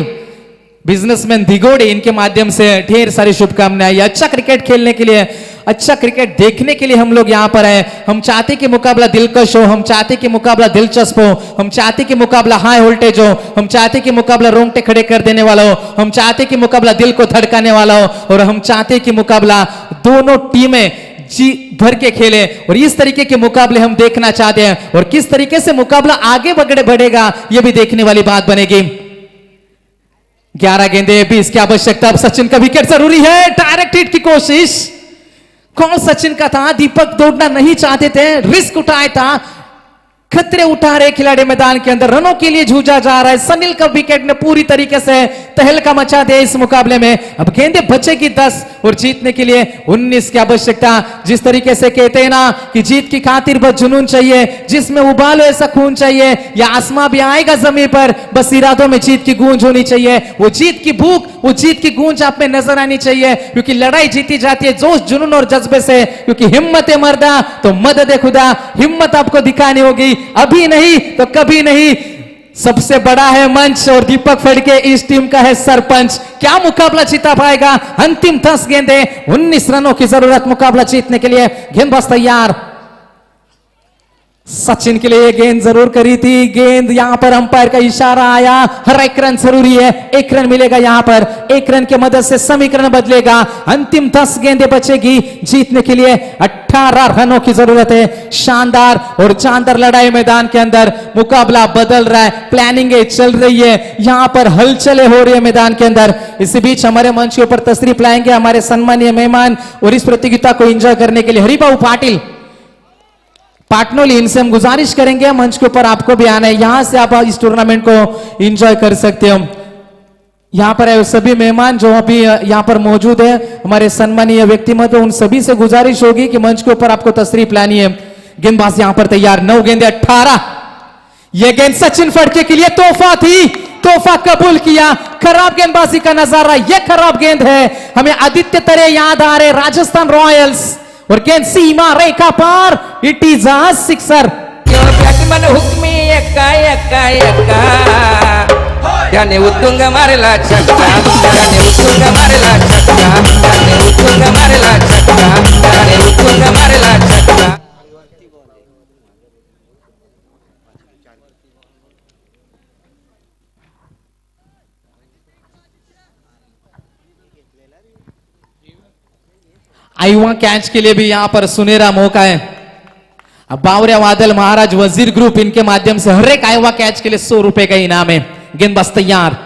बिजनेसमैन दिगोड़े, इनके माध्यम से ढेर सारी शुभकामनाएं। अच्छा क्रिकेट खेलने के लिए, अच्छा क्रिकेट देखने के लिए हम लोग यहाँ पर आए। हम चाहते कि मुकाबला दिलकश हो, हम चाहते कि मुकाबला दिलचस्प हो, हम चाहते कि मुकाबला हाई वोल्टेज हो, हम चाहते कि मुकाबला रोंगटे खड़े कर देने वाला हो, हम चाहते कि मुकाबला दिल को धड़काने वाला हो, और हम चाहते कि मुकाबला दोनों टीमें जी भर के खेले। और इस तरीके के मुकाबले हम देखना चाहते हैं, और किस तरीके से मुकाबला आगे बढ़ेगा यह भी देखने वाली बात बनेगी। 11 गेंदे 20 की आवश्यकता। अब सचिन का विकेट जरूरी है, डायरेक्ट हिट की कोशिश। कौन सचिन का था? दीपक दौड़ना नहीं चाहते थे, रिस्क उठाया था, खतरे उठा रहे खिलाड़ी मैदान के अंदर, रनों के लिए जूझा जा रहा है। सनील का विकेट ने पूरी तरीके से तहलका मचा दिया इस मुकाबले में। अब गेंदें बचेगी 10 और जीतने के लिए 19 की आवश्यकता। जिस तरीके से कहते हैं ना कि जीत की खातिर बस जुनून चाहिए, जिसमें उबालो ऐसा खून चाहिए, या आसमां भी आएगा जमीन पर, बस इरादों में जीत की गूंज होनी चाहिए। वो जीत की भूख, वो जीत की गूंज आप में नजर आनी चाहिए, क्योंकि लड़ाई जीती जाती है जोश जुनून और जज्बे से। क्योंकि हिम्मत है मर्दा तो मदद है खुदा। हिम्मत आपको दिखानी होगी, अभी नहीं तो कभी नहीं। सबसे बड़ा है मंच और दीपक फड़के इस टीम का है सरपंच। क्या मुकाबला जीता पाएगा? अंतिम 10 गेंदे 19 रनों की जरूरत मुकाबला जीतने के लिए। गेंदबाज तैयार। सचिन के लिए ये गेंद जरूर करी थी, गेंद यहां पर अंपायर का इशारा आया, हर एक रन जरूरी है, एक रन मिलेगा यहां पर, एक रन की मदद से समीकरण बदलेगा, अंतिम 10 गेंदें बचेगी, जीतने के लिए 18 रनों की जरूरत है। शानदार और शानदार लड़ाई मैदान के अंदर, मुकाबला बदल रहा है, प्लानिंग चल रही है, यहां पर हलचलें हो रही है मैदान के अंदर। इसी बीच हमारे मंच के ऊपर तशरीफ लाएंगे हमारे सम्मानीय मेहमान और इस प्रतियोगिता को एंजॉय करने के लिए हरिबाबू पाटिल पाटनोली, इनसे हम गुजारिश करेंगे मंच के ऊपर आपको भी आना है, यहां से आप इस टूर्नामेंट को एंजॉय कर सकते हो। यहां पर सभी मेहमान जो अभी यहां पर मौजूद है, हमारे सम्मानीय व्यक्तिमत्व, उन सभी से गुजारिश होगी कि मंच के ऊपर आपको तशरीफ लानी है। गेंदबाज यहां पर तैयार, 9 गेंदे 18। यह गेंद सचिन फड़के के लिए तोहफा थी, तोहफा कबूल किया। खराब गेंदबाजी का नजारा, यह खराब गेंद है, हमें आदित्य तरे याद आ रहे, राजस्थान रॉयल्स, और गेंद सीमा रेखा पार, it is a sixer. Batsman हुकमी एका एका एका त्याने उत्तुंग मारला छक्का, त्याने उत्तुंग मारला छक्का, त्याने उत्तुंग मारला छक्का, त्याने उत्तुंग मारला छक्का। आयुवा कैच के लिए भी यहां पर सुनहरा मौका है। अब बावरिया वादल महाराज वजीर ग्रुप, इनके माध्यम से हर एक आयुवा कैच के लिए 100 रुपए का इनाम है। गेंदबाज तैयार,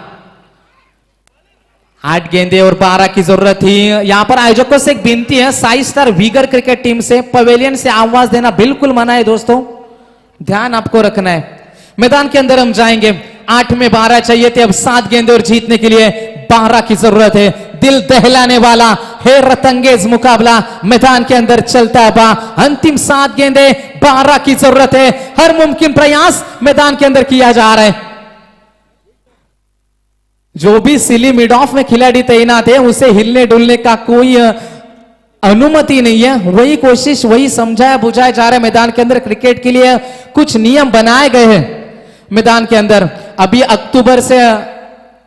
8 गेंदे और 12 की जरूरत थी। यहां पर आयोजकों से एक विनती है, 5 स्टार वीगर क्रिकेट टीम से पवेलियन से आवाज देना बिल्कुल मना है दोस्तों, ध्यान आपको रखना है। मैदान के अंदर हम जाएंगे, 8 में 12 चाहिए थे, अब 7 गेंदे और जीतने के लिए 12 की जरूरत है। दिल दहलाने वाला हैरत अंगेज मुकाबला मैदान के अंदर चलता है बा, अंतिम 7 गेंदे 12 की जरूरत है। हर मुमकिन प्रयास मैदान के अंदर किया जा रहा है। जो भी सिली मिड ऑफ में खिलाड़ी तैनात है, उसे हिलने डुलने का कोई अनुमति नहीं है, वही कोशिश, वही समझाया बुझाया जा रहा है। मैदान के अंदर क्रिकेट के लिए कुछ नियम बनाए गए हैं मैदान के अंदर। अभी अक्टूबर से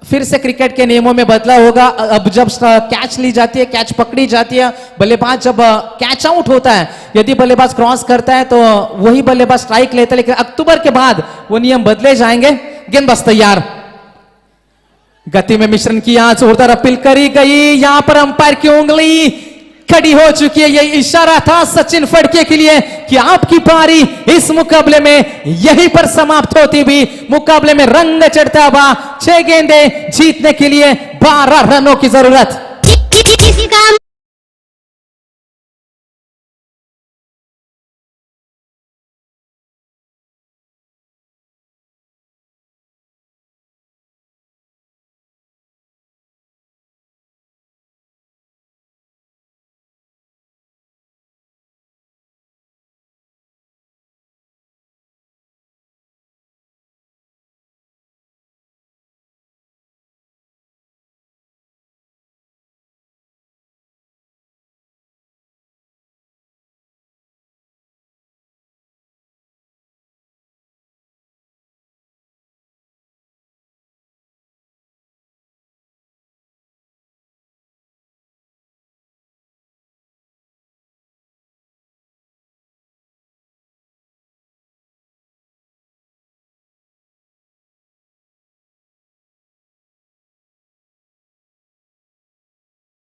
फिर से क्रिकेट के नियमों में बदलाव होगा। अब जब कैच ली जाती है, कैच पकड़ी जाती है, बल्लेबाज जब कैच आउट होता है, यदि बल्लेबाज क्रॉस करता है तो वही बल्लेबाज स्ट्राइक लेता है, लेकिन अक्टूबर के बाद वो नियम बदले जाएंगे। गेंदबाज तैयार, गति में मिश्रण किया, जोरदार अपील करी गई, यहां पर अंपायर की उंगली खड़ी हो चुकी है। यह इशारा था सचिन फड़के के लिए कि आपकी पारी इस मुकाबले में यहीं पर समाप्त होती भी, मुकाबले में रंग चढ़ता हुआ। 6 गेंदे जीतने के लिए 12 रनों की जरूरत।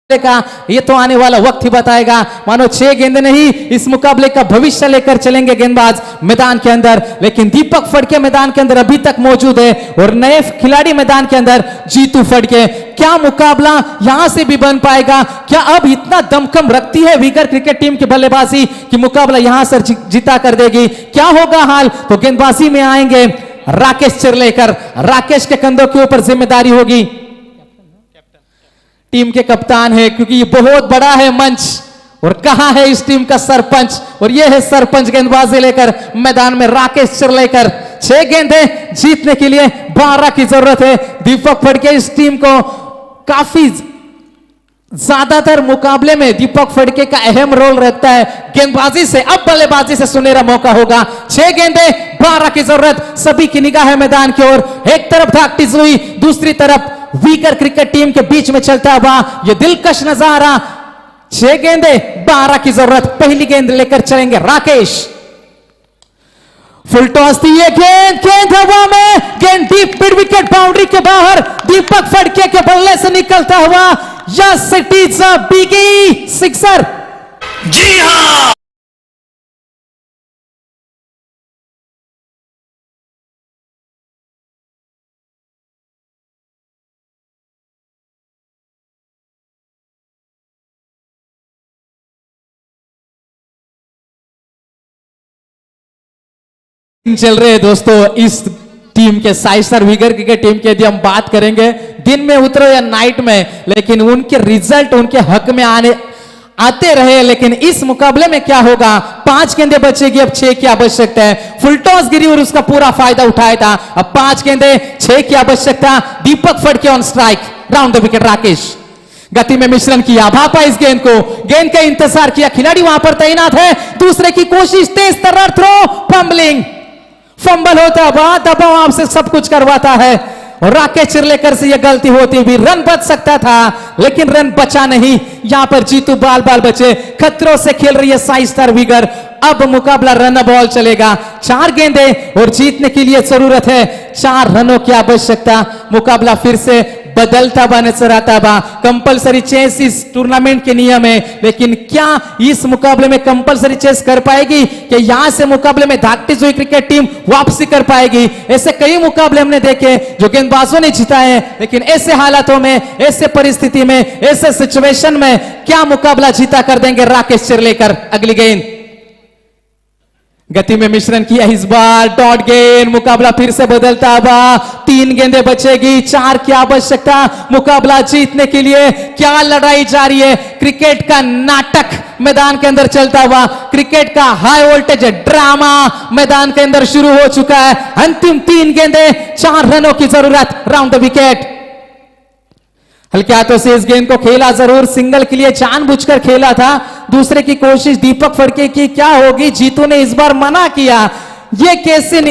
का ये तो आने वाला वक्त ही बताएगा। मानो 6 गेंदे नहीं, इस मुकाबले का भविष्य लेकर चलेंगे गेंदबाज मैदान के अंदर। लेकिन दीपक फड़के मैदान के अंदर अभी तक मौजूद है और नए खिलाड़ी मैदान के अंदर जीतू फड़के। क्या मुकाबला यहां से भी बन पाएगा? क्या अब इतना दमखम रखती है वीगर क्रिकेट टीम की बल्लेबाजी कि मुकाबला यहां से जीता कर देगी? क्या होगा हाल? तो गेंदबाजी में आएंगे राकेश चिरलेकर। राकेश के कंधों के ऊपर जिम्मेदारी होगी, टीम के कप्तान है, क्योंकि ये बहुत बड़ा है मंच। और कहां है इस टीम का सरपंच? और ये है सरपंच। गेंदबाजी लेकर मैदान में राकेश चिरलेकर। 6 गेंदे जीतने के लिए 12 की जरूरत है। दीपक फड़के इस टीम को काफी ज्यादातर मुकाबले में दीपक फड़के का अहम रोल रहता है। गेंदबाजी से अब बल्लेबाजी से सुनहरा मौका होगा। 6 गेंदे 12 की जरूरत। सभी की निगाह है मैदान की ओर। एक तरफ धाकटी सुई, दूसरी तरफ वीकर क्रिकेट टीम के बीच में चलता हुआ यह दिलकश नजारा। 6 गेंदे 12 की जरूरत। पहली गेंद लेकर चलेंगे राकेश। फुल टॉस थी ये गेंद हवा में, गेंद डीप मिड विकेट बाउंड्री के बाहर, दीपक फड़के के बल्ले से निकलता हुआ yes it is a biggie sixer. जी हाँ, चल रहे हैं दोस्तों इस टीम के साइस्टर विगर क्रिकेट टीम की यदि हम बात करेंगे दिन में उतरो या नाइट में, लेकिन उनके रिजल्ट उनके हक में आते रहे। लेकिन इस मुकाबले में क्या होगा, 5 गेंदें बचेगी, अब 6 की आवश्यकता है। फुल टॉस गिरी और उसका पूरा फायदा उठाया था, अब 5 गेंदें 6 की आवश्यकता। Deepak Phadke on strike, round the wicket Rakesh. गति में मिश्रण किया, भापा इस गेंद को, गेंद का इंतजार किया, खिलाड़ी वहां पर तैनात है, दूसरे की कोशिश, तेज तर्रार थ्रो, फंबलिंग, फंबल होता है, दबाव आपसे सब कुछ करवाता है और राकेश चिरलेकर से यह गलती होती भी रन बच सकता था, लेकिन रन बचा नहीं। यहां पर जीतू बाल बाल बचे, खतरों से खेल रही है साई स्टार विगर। अब मुकाबला रन बॉल चलेगा, 4 गेंदें और जीतने के लिए जरूरत है 4 रनों की आवश्यकता। मुकाबला फिर से बदलता हुआ नजर आता बा। कंपलसरी चेस इस टूर्नामेंट के नियम है, लेकिन क्या इस मुकाबले में कंपलसरी चेस कर पाएगी कि यहां से मुकाबले में धाकटी जुई क्रिकेट टीम वापसी कर पाएगी? ऐसे कई मुकाबले हमने देखे जो गेंदबाजों ने जीता है, लेकिन ऐसे हालातों में, ऐसे परिस्थिति में, ऐसे सिचुएशन में क्या मुकाबला जीता कर देंगे राकेश चिरलेकर? अगली गेंद गति में मिश्रण किया, इस बार डॉट गेंद, मुकाबला फिर से बदलता हुआ, 3 गेंदें बचेगी, 4 की आवश्यकता मुकाबला जीतने के लिए। क्या लड़ाई जारी है, क्रिकेट का नाटक मैदान के अंदर चलता हुआ, क्रिकेट का हाई वोल्टेज ड्रामा मैदान के अंदर शुरू हो चुका है। अंतिम 3 गेंदें, 4 रनों की जरूरत, राउंड द विकेट। हल्के हाथों से इस गेंद को खेला, जरूर सिंगल के लिए जानबूझकर खेला था, दूसरे की कोशिश दीपक फड़के की क्या होगी? जीतू ने इस बार मना किया। ये कैसे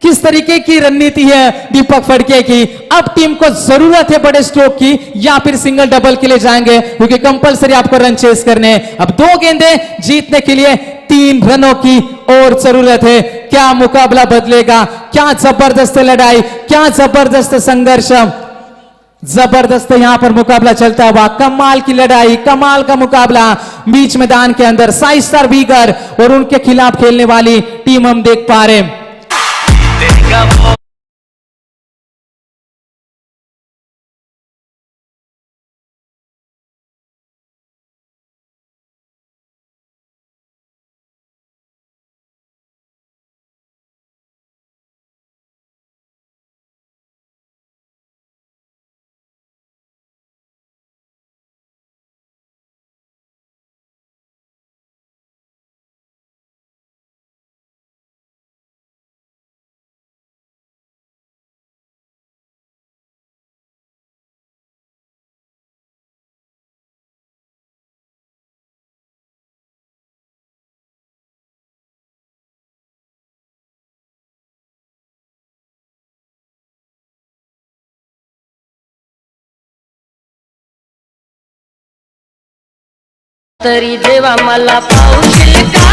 किस तरीके की रणनीति है दीपक फड़के की? अब टीम को जरूरत है बड़े स्ट्रोक की, या फिर सिंगल डबल के लिए जाएंगे, क्योंकि कंपलसरी आपको रन चेस करने। अब 2 गेंदें जीतने के लिए 3 रनों की और जरूरत है। क्या मुकाबला बदलेगा? क्या जबरदस्त लड़ाई, क्या जबरदस्त संघर्ष, जबरदस्त यहां पर मुकाबला चलता हुआ, कमाल की लड़ाई, कमाल का मुकाबला बीच मैदान के अंदर साई स्टार विगर और उनके खिलाफ खेलने वाली टीम हम देख पा रहे हैं। तरी देवा मला पाऊशील का?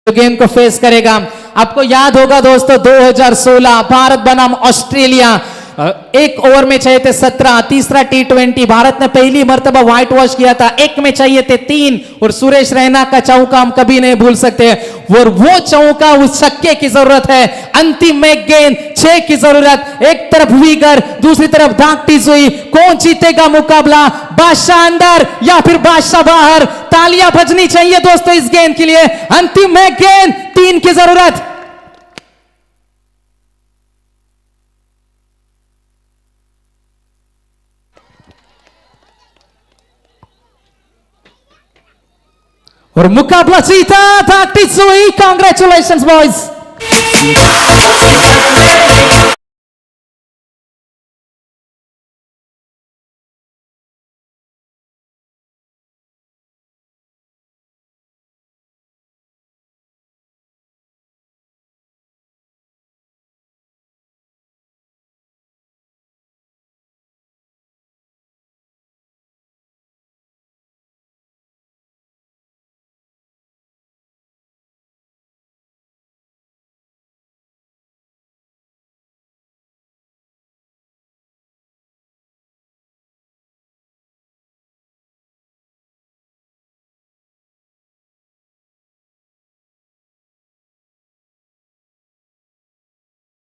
गेम को फेस करेगा। आपको याद होगा दोस्तों 2016 भारत बनाम ऑस्ट्रेलिया एक ओवर में चाहिए थे 17, तीसरा T20 भारत ने पहली मर्तबा व्हाइट वॉश किया था, एक में चाहिए थे 3 और सुरेश रैना का चौका हम कभी नहीं भूल सकते। और वो चौका उस छक्के की जरूरत है, अंतिम में गेंद 6 की जरूरत, एक तरफ वीगर दूसरी तरफ दागटी सुई, कौन जीतेगा मुकाबला, बादशाह अंदर या फिर बादशाह बाहर? तालियां बजनी चाहिए दोस्तों इस गेंद के लिए, अंतिम में गेंद 3 की जरूरत। और मुकाबला जीता दागटी सुई, कांग्रेचुलेशंस बॉयज।